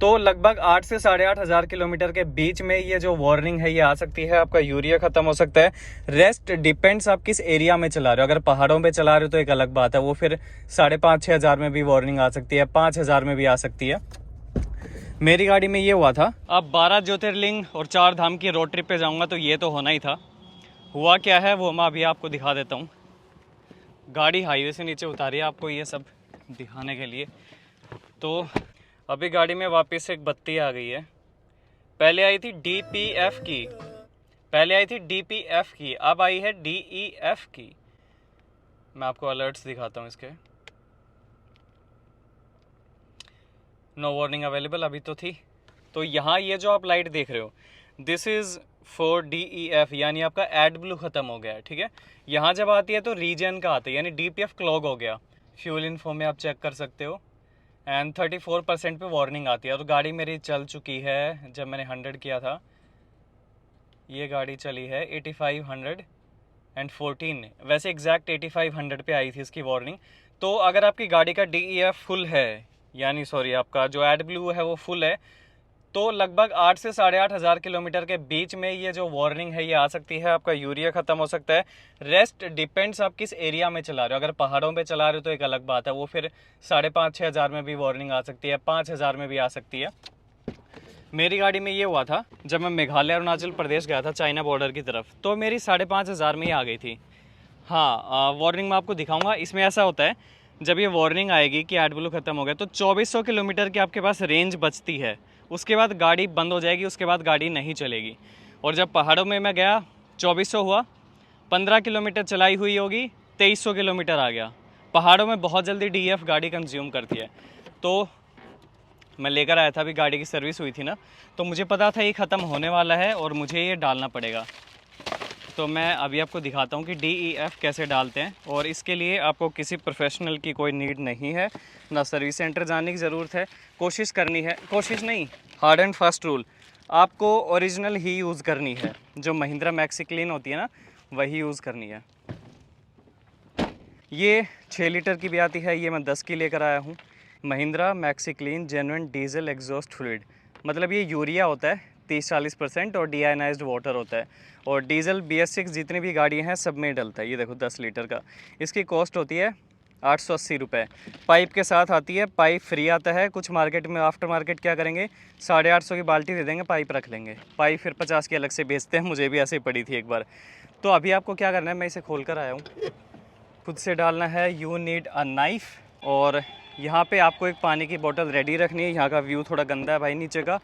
तो लगभग 8 से 8,500 किलोमीटर के बीच में ये जो वार्निंग है ये आ सकती है। आपका यूरिया खत्म हो सकता है। रेस्ट डिपेंड्स आप किस एरिया में चला रहे हो। अगर पहाड़ों पे चला रहे हो तो एक अलग बात है, वो फिर 5,500-6 हज़ार में भी वार्निंग आ सकती है, 5,000 में भी आ सकती है। मेरी गाड़ी में ये हुआ था। अब 12 ज्योतिर्लिंग और 4 धाम की रोड ट्रिप पे जाऊंगा तो ये तो होना ही था। हुआ क्या है वो मैं अभी आपको दिखा देता हूँ। गाड़ी हाईवे से नीचे उतारी है आपको ये सब दिखाने के लिए। तो अभी गाड़ी में वापस एक बत्ती आ गई है। पहले आई थी DPF की, पहले आई थी DPF की, अब आई है DEF की। मैं आपको अलर्ट्स दिखाता हूँ इसके। नो वार्निंग अवेलेबल अभी तो थी। तो यहाँ ये जो आप लाइट देख रहे हो, दिस इज़ फॉर DEF, यानी आपका एड ब्लू खत्म हो गया है, ठीक है। यहाँ जब आती है तो रीजन का आता है, यानी DPF क्लॉग हो गया। फ्यूल इन्फो में आप चेक कर सकते हो एंड 34% पे वार्निंग आती है। और गाड़ी मेरी चल चुकी है, जब मैंने 100 किया था ये गाड़ी चली है 8514, वैसे एग्जैक्ट 8500 पे आई थी इसकी वार्निंग। तो अगर आपकी गाड़ी का DEF फुल है, यानी सॉरी आपका जो एड ब्लू है वो फुल है, तो लगभग 8 से 8,500 किलोमीटर के बीच में ये जो वार्निंग है ये आ सकती है। आपका यूरिया खत्म हो सकता है। रेस्ट डिपेंड्स आप किस एरिया में चला रहे हो। अगर पहाड़ों पे चला रहे हो तो एक अलग बात है, वो फिर 5,500-6 हज़ार में भी वार्निंग आ सकती है, 5,000 में भी आ सकती है। मेरी गाड़ी में ये हुआ था, जब मैं मेघालय अरुणाचल प्रदेश गया था चाइना बॉर्डर की तरफ, तो मेरी 5,500 में ही आ गई थी। हाँ, वार्निंग मैं आपको दिखाऊँगा। इसमें ऐसा होता है, जब ये वार्निंग आएगी कि एड ब्लू खत्म हो गया तो 2400 किलोमीटर की आपके पास रेंज बचती है। उसके बाद गाड़ी बंद हो जाएगी, उसके बाद गाड़ी नहीं चलेगी। और जब पहाड़ों में मैं गया 2400 हुआ, 15 किलोमीटर चलाई हुई होगी, 2300 किलोमीटर आ गया। पहाड़ों में बहुत जल्दी DEF गाड़ी कंज्यूम करती है। तो मैं लेकर आया था, अभी गाड़ी की सर्विस हुई थी ना, तो मुझे पता था ये ख़त्म होने वाला है और मुझे ये डालना पड़ेगा। तो मैं अभी आपको दिखाता हूँ कि DEF कैसे डालते हैं। और इसके लिए आपको किसी प्रोफेशनल की कोई नीड नहीं है, ना सर्विस सेंटर जाने की ज़रूरत है। कोशिश करनी है, कोशिश नहीं, हार्ड एंड फास्ट रूल, आपको ओरिजिनल ही यूज़ करनी है। जो महिंद्रा मैक्सी क्लीन होती है ना, वही यूज़ करनी है। ये 6 लीटर की भी आती है, ये मैं 10 की लेकर आया हूँ। Mahindra maxi clean genuine diesel exhaust fluid, मतलब ये यूरिया होता है 30-40% और डीआयनाइज्ड वाटर होता है। और डीजल BS6 जितनी भी गाड़ियाँ हैं सब में डलता है। ये देखो 10 लीटर का, इसकी कॉस्ट होती है 880 रुपये। पाइप के साथ आती है, पाइप फ्री आता है। कुछ मार्केट में आफ्टर मार्केट क्या करेंगे, 850 की बाल्टी दे देंगे, पाइप रख लेंगे। पाइप फिर 50 की अलग से बेचते हैं, मुझे भी ऐसे ही पड़ी थी एक बार। तो अभी आपको क्या करना है, मैं इसे खोल कर आया हूँ, खुद से डालना है। You need a knife. और यहाँ पे आपको एक पानी की बोतल रेडी रखनी है। यहाँ का व्यू थोड़ा गंदा है भाई नीचे का,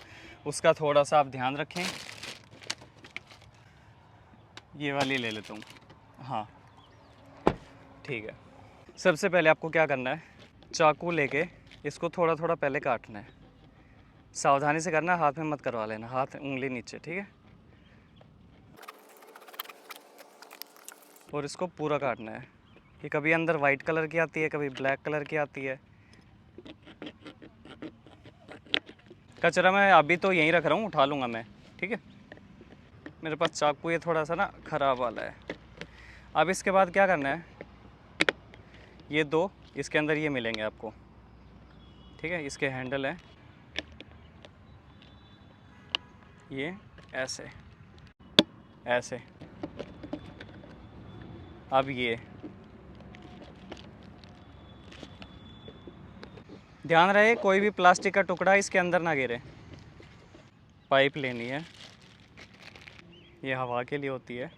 उसका थोड़ा सा आप ध्यान रखें। ये वाली ले लेता हूँ। हाँ ठीक है। सबसे पहले आपको क्या करना है, चाकू लेके इसको थोड़ा थोड़ा पहले काटना है। सावधानी से करना, हाथ में मत करवा लेना, हाथ उंगली नीचे, ठीक है। और इसको पूरा काटना है। ये कभी अंदर वाइट कलर की आती है, कभी ब्लैक कलर की आती है। कचरा मैं अभी तो यहीं रख रहा हूँ, उठा लूँगा मैं, ठीक है। मेरे पास चाकू ये थोड़ा सा ना ख़राब वाला है। अब इसके बाद क्या करना है, ये दो इसके अंदर ये मिलेंगे आपको, ठीक है। इसके हैंडल हैं ये ऐसे ऐसे। अब ये ध्यान रहे कोई भी प्लास्टिक का टुकड़ा इसके अंदर ना गिरे। पाइप लेनी है, ये हवा के लिए होती है।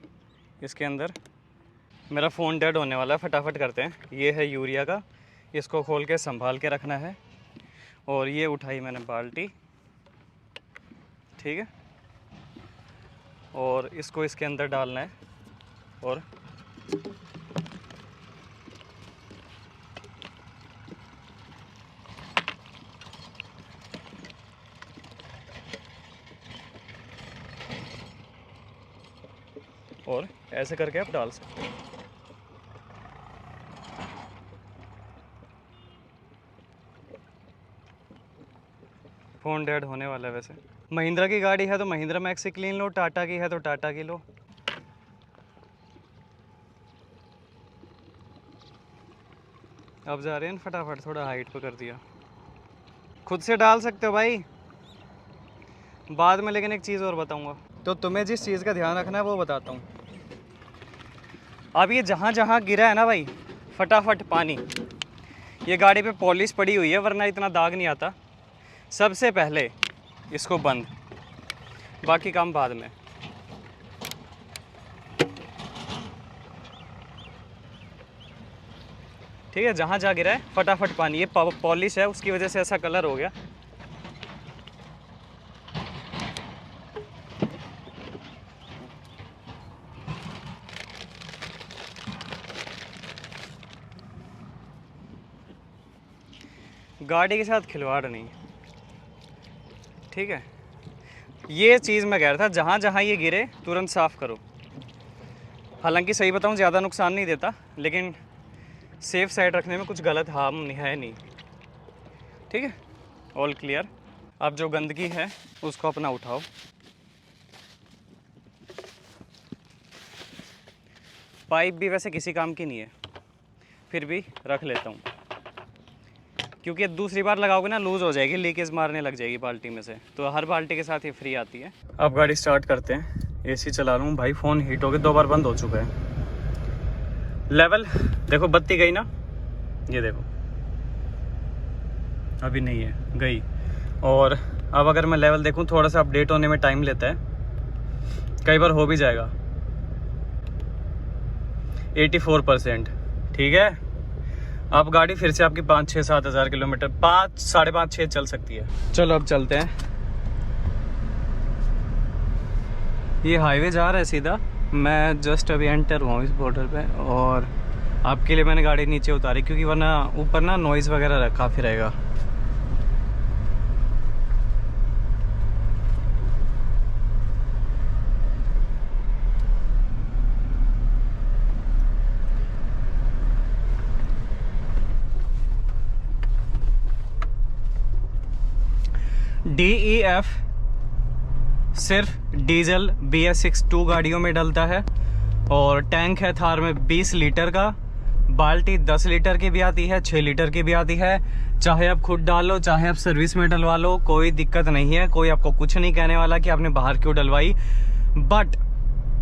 इसके अंदर मेरा फ़ोन डेड होने वाला है, फटाफट करते हैं। ये है यूरिया का, इसको खोल के संभाल के रखना है। और ये उठाई मैंने बाल्टी, ठीक है। और इसको इसके अंदर डालना है और ऐसे करके आप डाल सकते हैं। फ़ोन डेड होने वाला है। वैसे महिंद्रा की गाड़ी है तो महिंद्रा मैक्सी क्लीन लो, टाटा की है तो टाटा की लो। अब जा रहे हैं फटाफट, थोड़ा हाइट पे कर दिया। खुद से डाल सकते हो भाई बाद में, लेकिन एक चीज़ और बताऊंगा। तो तुम्हें जिस चीज़ का ध्यान रखना है वो बताता हूँ। अब ये जहाँ जहाँ गिरा है ना भाई, फटाफट पानी। ये गाड़ी पे पॉलिश पड़ी हुई है वरना इतना दाग नहीं आता। सबसे पहले इसको बंद, बाकी काम बाद में। ठीक है, जहाँ जा गिरा है फटाफट पानी। ये पॉलिश है उसकी वजह से ऐसा कलर हो गया। गाड़ी के साथ खिलवाड़ नहीं, ठीक है। ये चीज़ मैं कह रहा था, जहाँ जहाँ ये गिरे तुरंत साफ़ करो। हालांकि सही बताऊँ ज़्यादा नुकसान नहीं देता, लेकिन सेफ साइड रखने में कुछ गलत हार्म है नहीं, ठीक है। All clear. अब जो गंदगी है उसको अपना उठाओ। पाइप भी वैसे किसी काम की नहीं है, फिर भी रख लेता हूँ क्योंकि दूसरी बार लगाओगे ना लूज़ हो जाएगी, लीकेज मारने लग जाएगी बाल्टी में से। तो हर बाल्टी के साथ ये फ्री आती है। अब गाड़ी स्टार्ट करते हैं। एसी चला लूँ भाई, फ़ोन हीट हो गया, 2 बार बंद हो चुका है। लेवल देखो, बत्ती गई ना, ये देखो अभी नहीं है, गई। और अब अगर मैं लेवल देखूँ, थोड़ा सा अपडेट होने में टाइम लेता है, कई बार हो भी जाएगा। 84%, ठीक है। अब गाड़ी फिर से आपकी 5-6-7 हज़ार किलोमीटर, 5, 5.5, 6 चल सकती है। चलो अब चलते हैं। ये हाईवे जा रहा है सीधा। मैं जस्ट अभी एंटर हुआ इस बॉर्डर पे, और आपके लिए मैंने गाड़ी नीचे उतारी क्योंकि वरना ऊपर ना नॉइज़ वगैरह काफ़ी रहेगा। DEF सिर्फ डीजल BS6 2 गाड़ियों में डलता है, और टैंक है थार में 20 लीटर का। बाल्टी 10 लीटर की भी आती है, 6 लीटर की भी आती है। चाहे आप खुद डालो, चाहे आप सर्विस में डलवा लो, कोई दिक्कत नहीं है। कोई आपको कुछ नहीं कहने वाला कि आपने बाहर क्यों डलवाई। बट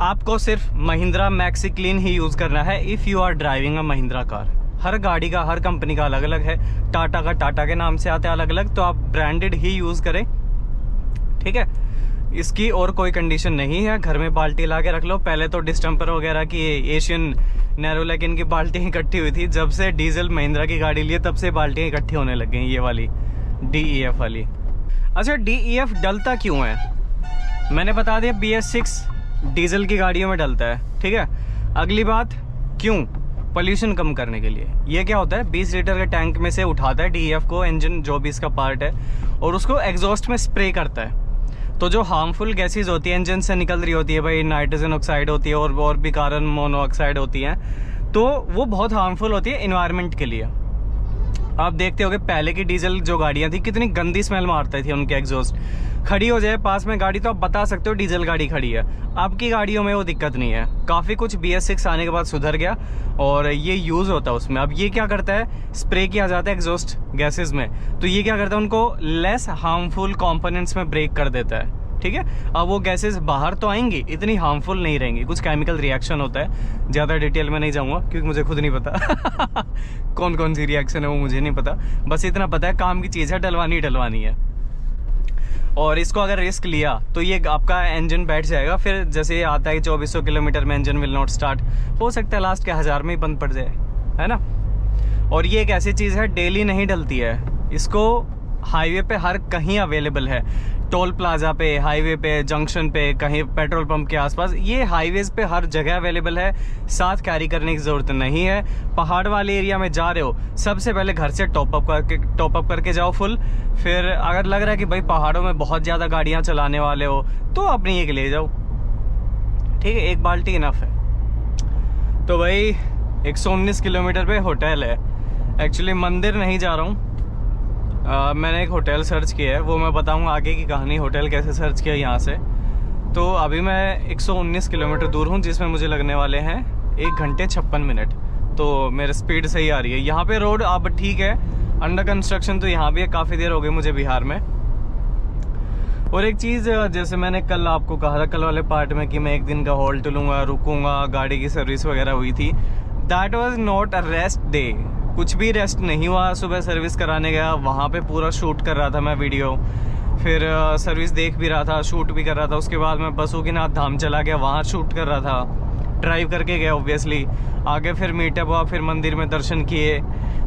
आपको सिर्फ महिंद्रा मैक्सी क्लीन ही यूज़ करना है if you are driving a Mahindra car. हर गाड़ी का, हर कंपनी का अलग अलग है। टाटा का टाटा के नाम से आता है अलग अलग, तो आप ब्रांडेड ही यूज़ करें, ठीक है। इसकी और कोई कंडीशन नहीं है। घर में बाल्टी ला के रख लो। पहले तो डिस्टेंपर वगैरह की, एशियन नैरोलैक इनकी बाल्टी इकट्ठी हुई थी। जब से डीजल महिंद्रा की गाड़ी लिए तब से बाल्टियाँ इकट्ठी होने लग गई, ये वाली DEF वाली। अच्छा, DEF डलता क्यों है? मैंने बता दिया BS6 डीजल की गाड़ियों में डलता है, ठीक है। अगली बात, क्यों? पोल्यूशन कम करने के लिए। ये क्या होता है, 20 लीटर के टैंक में से उठाता है DEF को, इंजन जो भी इसका पार्ट है, और उसको एग्जॉस्ट में स्प्रे करता है। तो जो हार्मफुल गैसेज होती है इंजन से निकल रही होती है भाई, नाइट्रोजन ऑक्साइड होती है और भी कार्बन मोनोऑक्साइड होती हैं, तो वो बहुत हार्मफुल होती है इन्वायरमेंट के लिए। आप देखते होगे पहले की डीजल जो गाड़ियां थी कितनी गंदी स्मेल मारती थी उनके एग्जॉस्ट। खड़ी हो जाए पास में गाड़ी तो आप बता सकते हो डीजल गाड़ी खड़ी है। आपकी गाड़ियों में वो दिक्कत नहीं है, काफ़ी कुछ BS6 आने के बाद सुधर गया और ये यूज़ होता है उसमें। अब ये क्या करता है, स्प्रे किया जाता है एग्जॉस्ट गैसेज में, तो ये क्या करता है, उनको लेस हार्मफुल कंपोनेंट्स में ब्रेक कर देता है, ठीक है। अब वो गैसेस बाहर तो आएंगी, इतनी हार्मफुल नहीं रहेंगी, कुछ केमिकल रिएक्शन होता है, ज़्यादा डिटेल में नहीं जाऊँगा क्योंकि मुझे खुद नहीं पता कौन कौन सी रिएक्शन है वो मुझे नहीं पता, बस इतना पता है काम की चीज़ है, डलवानी है। और इसको अगर रिस्क लिया तो ये आपका इंजन बैठ जाएगा, फिर जैसे ये आता है 2400 किलोमीटर में इंजन विल नॉट स्टार्ट, हो सकता है लास्ट के 1000 में ही बंद पड़ जाए, है ना। और ये एक ऐसी चीज़ है डेली नहीं डलती है, इसको हाईवे पे हर कहीं अवेलेबल है, टोल प्लाजा पे, हाईवे पे, जंक्शन पे, कहीं पेट्रोल पंप के आसपास, ये हाईवेज पे हर जगह अवेलेबल है। साथ कैरी करने की ज़रूरत नहीं है। पहाड़ वाले एरिया में जा रहे हो, सबसे पहले घर से टॉप अप करके जाओ फुल। फिर अगर लग रहा है कि भाई पहाड़ों में बहुत ज़्यादा गाड़ियाँ चलाने वाले हो तो अपनी एक ले जाओ, ठीक है, एक बाल्टी इनफ है। तो भाई 119 किलोमीटर पे होटल है। एक्चुअली मंदिर नहीं जा रहा हूँ, मैंने एक होटल सर्च किया है, वो मैं बताऊंगा आगे की कहानी, होटल कैसे सर्च किया यहाँ से। तो अभी मैं 119 किलोमीटर दूर हूँ, जिसमें मुझे लगने वाले हैं 1 घंटे 56 मिनट। तो मेरी स्पीड सही आ रही है। यहाँ पे रोड अब ठीक है, अंडर कंस्ट्रक्शन तो यहाँ भी है, काफ़ी देर हो गई मुझे बिहार में। और एक चीज़, जैसे मैंने कल आपको कहा था कल वाले पार्ट में कि मैं 1 दिन का हॉल्ट लूँगा, रुकूँगा, गाड़ी की सर्विस वगैरह हुई थी, that was not a rest day. कुछ भी रेस्ट नहीं हुआ। सुबह सर्विस कराने गया, वहाँ पे पूरा शूट कर रहा था मैं वीडियो, फिर सर्विस देख भी रहा था, शूट भी कर रहा था। उसके बाद मैं बसुकीनाथ धाम चला गया, वहाँ शूट कर रहा था, ड्राइव करके गया ऑब्वियसली। आगे फिर मीटअप हुआ, फिर मंदिर में दर्शन किए,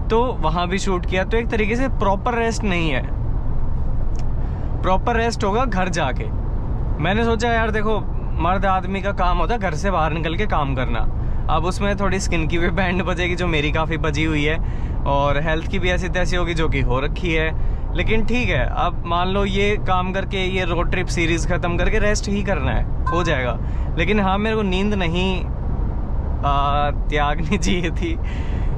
तो वहाँ भी शूट किया। तो एक तरीके से प्रॉपर रेस्ट नहीं है। प्रॉपर रेस्ट होगा घर जाके। मैंने सोचा यार देखो, मर्द आदमी का काम होता है घर से बाहर निकल के काम करना। अब उसमें थोड़ी स्किन की भी बैंड बजेगी, जो मेरी काफ़ी बजी हुई है, और हेल्थ की भी ऐसी तैसी होगी जो कि हो रखी है। लेकिन ठीक है, अब मान लो ये काम करके, ये रोड ट्रिप सीरीज़ ख़त्म करके रेस्ट ही करना है, हो जाएगा। लेकिन हाँ, मेरे को नींद नहीं त्यागनी चाहिए थी,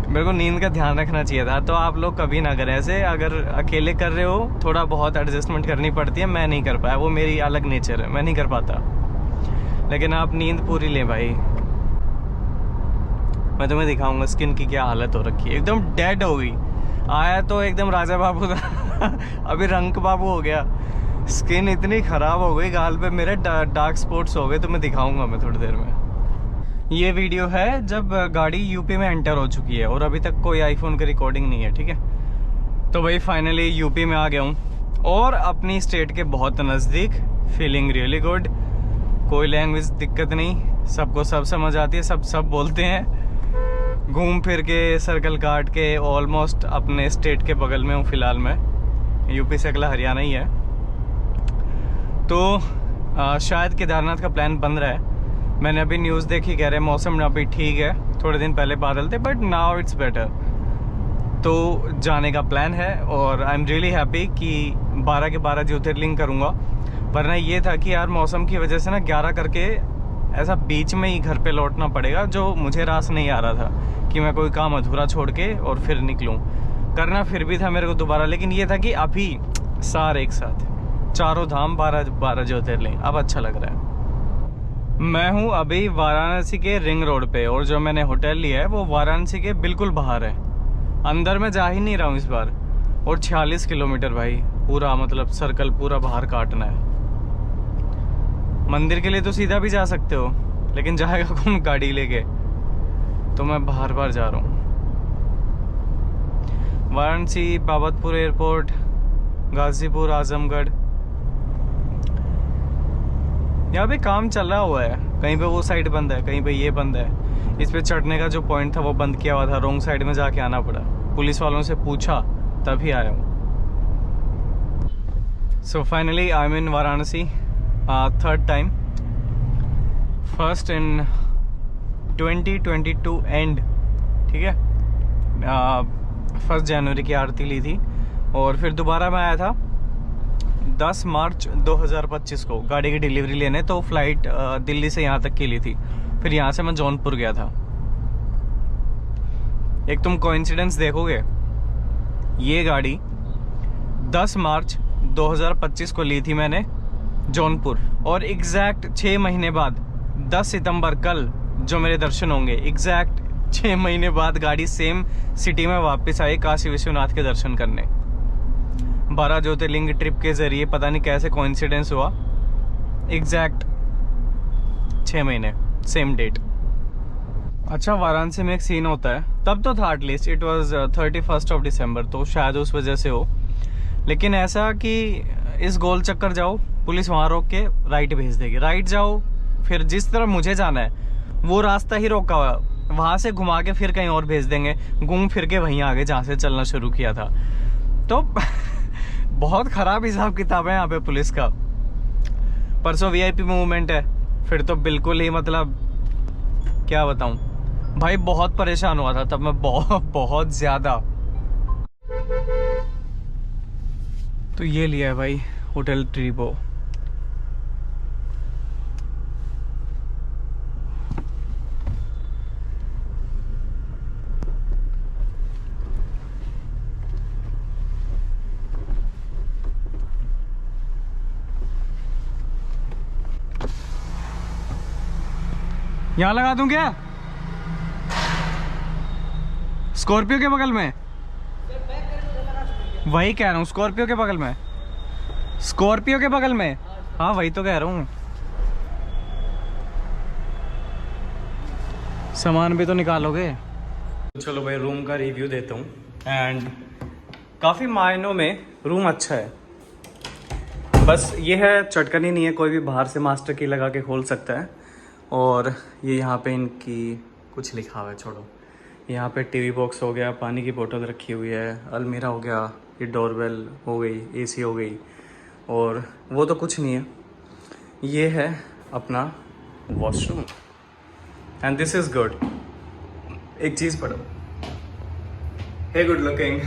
मेरे को नींद का ध्यान रखना चाहिए था। तो आप लोग कभी ना करें ऐसे। अगर अकेले कर रहे हो थोड़ा बहुत एडजस्टमेंट करनी पड़ती है, मैं नहीं कर पाया, वो मेरी अलग नेचर है, मैं नहीं कर पाता। लेकिन आप नींद पूरी लें भाई। मैं तुम्हें दिखाऊंगा स्किन की क्या हालत हो रखी है, एकदम डेड हो गई। आया तो एकदम राजा बाबू था अभी रंक बाबू हो गया। स्किन इतनी ख़राब हो गई, गाल पे मेरे डार्क स्पॉट्स हो गए, तो मैं दिखाऊंगा मैं थोड़ी देर में। ये वीडियो है जब गाड़ी यूपी में एंटर हो चुकी है, और अभी तक कोई आईफोन की रिकॉर्डिंग नहीं है, ठीक है। तो भाई फाइनली यूपी में आ गया हूँ, और अपनी स्टेट के बहुत नज़दीक। Feeling really good. कोई लैंग्वेज दिक्कत नहीं, सबको सब समझ आती है, सब बोलते हैं। घूम फिर के, सर्कल काट के ऑलमोस्ट अपने स्टेट के बगल में हूँ फ़िलहाल मैं। यूपी से अगला हरियाणा ही है। तो शायद केदारनाथ का प्लान बन रहा है। मैंने अभी न्यूज़ देखी, कह रहे हैं मौसम अभी ठीक है, थोड़े दिन पहले बादल थे, बट नाउ इट्स बेटर। तो जाने का प्लान है, और आई एम रियली हैप्पी कि 12 के 12 ज्योतिर्लिंग करूँगा। वरना ये था कि यार मौसम की वजह से ना 11 करके ऐसा बीच में ही घर पे लौटना पड़ेगा, जो मुझे रास नहीं आ रहा था कि मैं कोई काम अधूरा छोड़ के और फिर निकलूं। करना फिर भी था मेरे को दोबारा, लेकिन ये था कि अभी सारे एक साथ, चारों धाम, 12 ज्योतिर्लिंग, अब अच्छा लग रहा है। मैं हूँ अभी वाराणसी के रिंग रोड पे, और जो मैंने होटल लिया है वो वाराणसी के बिल्कुल बाहर है। अंदर में जा ही नहीं रहा हूँ इस बार। और 46 किलोमीटर भाई, पूरा मतलब सर्कल पूरा बाहर काटना है। मंदिर के लिए तो सीधा भी जा सकते हो, लेकिन जाएगा कौन गाड़ी लेके, तो मैं बार जा रहा हूँ। वाराणसी, बाबतपुर एयरपोर्ट, गाजीपुर, आजमगढ़, यहाँ पे काम चल रहा हुआ है। कहीं पे वो साइड बंद है, कहीं पे ये बंद है। इस पे चढ़ने का जो पॉइंट था वो बंद किया हुआ था, रॉन्ग साइड में जाके आना पड़ा। पुलिस वालों से पूछा तभी आया हूँ। So finally I am in Varanasi, third time. First in 2022 and, ठीक है। 1 जनवरी की आरती ली थी और फिर दोबारा मैं आया था 10 मार्च 2025 को गाड़ी की डिलीवरी लेने। तो फ्लाइट दिल्ली से यहाँ तक की ली थी, फिर यहाँ से मैं जौनपुर गया था। एक तुम कोइंसिडेंस देखोगे, ये गाड़ी 10 मार्च 2025 को ली थी मैंने जौनपुर, और एग्जैक्ट 6 महीने बाद 10 सितंबर कल जो मेरे दर्शन होंगे, एग्जैक्ट 6 महीने बाद गाड़ी सेम सिटी में वापस आई काशी विश्वनाथ के दर्शन करने। 12 ज्योतिर्लिंग ट्रिप के जरिए, पता नहीं कैसे कोइंसिडेंस हुआ, एग्जैक्ट 6 महीने सेम डेट। अच्छा, वाराणसी में एक सीन होता है, तब तो था at least, it was 31 of December, तो शायद उस वजह से हो। लेकिन ऐसा कि इस गोल चक्कर जाओ, पुलिस वहां रोक के राइट भेज देगी, राइट जाओ, फिर जिस तरफ मुझे जाना है वो रास्ता ही रोका हुआ, वहां से घुमा के फिर कहीं और भेज देंगे, घूम फिर के वहीं आगे जहां से चलना शुरू किया था। तो बहुत खराब हिसाब किताब है यहाँ पे पुलिस का। परसों वीआईपी मूवमेंट है, फिर तो बिल्कुल ही मतलब क्या बताऊं भाई, बहुत परेशान हुआ था तब मैं, बहुत ज्यादा। तो ये लिया है भाई होटल ट्रिबो। यहाँ लगा दूं क्या? स्कॉर्पियो के बगल में, वही कह रहा हूँ, स्कॉर्पियो के बगल में, स्कॉर्पियो के बगल में, हाँ वही तो कह रहा हूँ। सामान भी तो निकालोगे। चलो भाई रूम का रिव्यू देता हूँ, एंड काफ़ी मायनों में रूम अच्छा है। बस ये है चटकनी नहीं है, कोई भी बाहर से मास्टर की लगा के खोल सकता है। और ये यहाँ पे इनकी कुछ लिखा हुआ है, छोड़ो। यहाँ पे टीवी बॉक्स हो गया, पानी की बोतल रखी हुई है, अलमीरा हो गया, ये डोरबेल हो गई, एसी हो गई, और वो तो कुछ नहीं है। ये है अपना washroom, and this is good. एक चीज़ पढ़ो, हे गुड लुकिंग।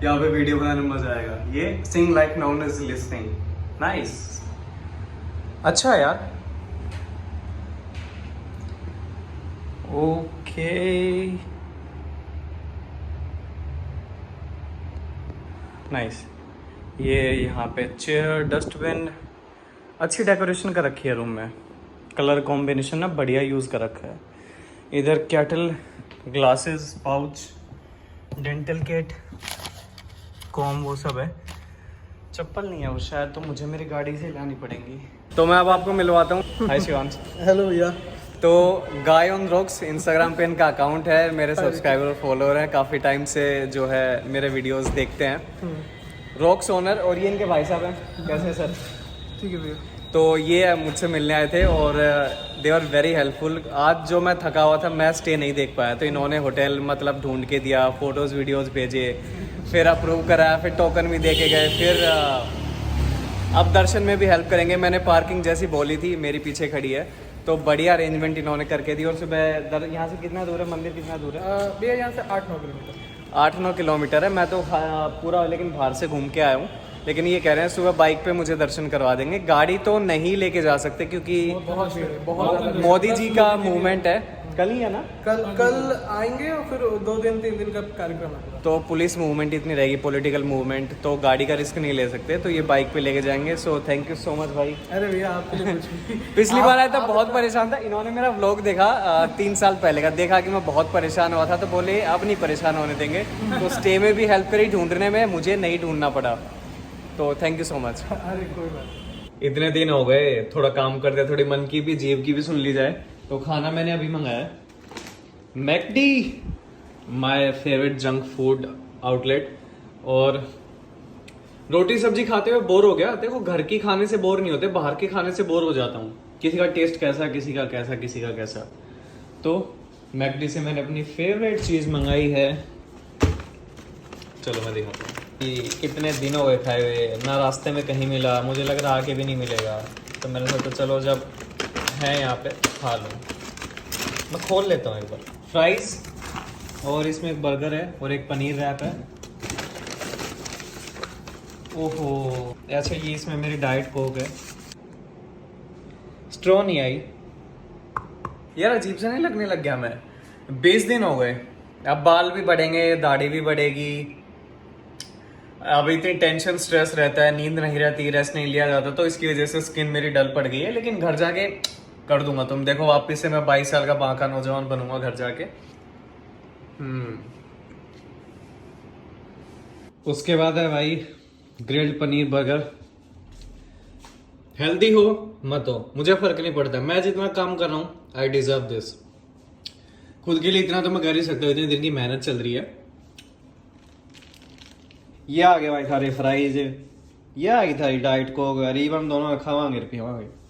यहाँ पे वीडियो बनाने में मज़ा आएगा। ये sing like no one is listening, nice. अच्छा है यार, ओके। नाइस। ये यहाँ पे चेयर, डस्टबिन, अच्छी डेकोरेशन कर रखी है रूम में। कलर कॉम्बिनेशन ना बढ़िया यूज़ कर रखा है। इधर cattle, glasses, pouch, dental kit, com, वो सब है। चप्पल नहीं है वो शायद, तो मुझे मेरी गाड़ी से लानी पड़ेगी। तो मैं अब आपको मिलवाता हूँ। हाय शिवांश। हेलो भैया। तो गाय ऑन रॉक्स इंस्टाग्राम पे इनका अकाउंट है, मेरे सब्सक्राइबर और फॉलोअर हैं, काफ़ी टाइम से जो है मेरे वीडियोस देखते हैं। रॉक्स ओनर, और ये इनके भाई साहब हैं। कैसे हैं सर? ठीक है भैया। तो ये मुझसे मिलने आए थे और दे आर वेरी हेल्पफुल। आज जो मैं थका हुआ था, मैं स्टे नहीं देख पाया, तो इन्होंने होटल मतलब ढूंढ के दिया, फ़ोटोज़ वीडियोज़ भेजे, फिर अप्रूव कराया, फिर टोकन भी दे के गए, फिर अब दर्शन में भी हेल्प करेंगे। मैंने पार्किंग जैसी बोली थी, मेरी पीछे खड़ी है, तो बढ़िया अरेंजमेंट इन्होंने करके दी। और सुबह यहाँ से कितना दूर है मंदिर, कितना दूर है भैया? यहाँ से 8-9 किलोमीटर। 8-9 किलोमीटर है। मैं तो पूरा लेकिन बाहर से घूम के आया हूँ, लेकिन ये कह रहे हैं सुबह बाइक पे मुझे दर्शन करवा देंगे। गाड़ी तो नहीं लेके जा सकते क्योंकि बहुत भीड़ है, बहुत मोदी जी का मूवमेंट है। कल ही है ना? कल आएंगे और फिर 2 दिन 3 दिन का कार्यक्रम है। तो पुलिस मूवमेंट इतनी रहेगी, पॉलिटिकल मूवमेंट, तो गाड़ी का रिस्क नहीं ले सकते, तो ये बाइक पे लेके जाएंगे। So thank you so much भाई। अरे भैया आपके लिए कुछ भी। पिछली बार आया था बहुत परेशान था। इन्होंने मेरा व्लॉग देखा 3 साल पहले का, देखा कि मैं बहुत परेशान हुआ था, तो बोले अब नहीं परेशान होने देंगे। तो स्टे में भी हेल्प करी, ढूंढने में मुझे नहीं ढूंढना पड़ा। तो थैंक यू सो मच। अरे कोई बात। इतने दिन हो गए, थोड़ा काम करते, थोड़ी मन की भी जेब की भी सुन ली जाए। तो खाना मैंने अभी मंगाया है McD, my favourite junk food outlet. और रोटी सब्जी खाते हुए बोर हो गया। देखो घर की खाने से बोर नहीं होते, बाहर के खाने से बोर हो जाता हूँ। किसी का टेस्ट कैसा, किसी का कैसा, किसी का कैसा। तो मैकडी से मैंने अपनी फेवरेट चीज़ मंगाई है। चलो मैं दिखाता हूँ कि कितने दिन हो गए खाए हुए, ना रास्ते में कहीं मिला, मुझे लग रहा आगे भी नहीं मिलेगा। तो मैंने सोचा चलो जब है यहाँ पे, खा लूँ। मैं खोल लेता हूँ एक बार। फ्राइज और इसमें एक बर्गर है और एक पनीर रैप है। ओहो, अच्छा ये इसमें मेरी डाइट कोक है। स्ट्रॉ नहीं आई यार, अजीब से नहीं लगने लग गया मैं? 20 दिन हो गए, अब बाल भी बढ़ेंगे, दाढ़ी भी बढ़ेगी। अब इतनी टेंशन स्ट्रेस रहता है, नींद नहीं रहती, रेस्ट नहीं लिया जाता, तो इसकी वजह से स्किन मेरी डल पड़ गई है। लेकिन घर जाके कर दूंगा, तुम देखो वापस से मैं 22 साल का बांका नौजवान बनूंगा घर जाके। उसके बाद है भाई ग्रिल्ड पनीर बर्गर। हेल्दी हो मत हो मुझे फर्क नहीं पड़ता, मैं जितना काम कर रहा हूँ आई डिजर्व दिस। खुद के लिए इतना तो मैं कर ही सकता हूँ, इतने दिन की मेहनत चल रही है। ये आ गए भाई सारे फ्राइज, ये आ गई थारी डाइट कोक, अरे हम दोनों खावांगे पीवांगे।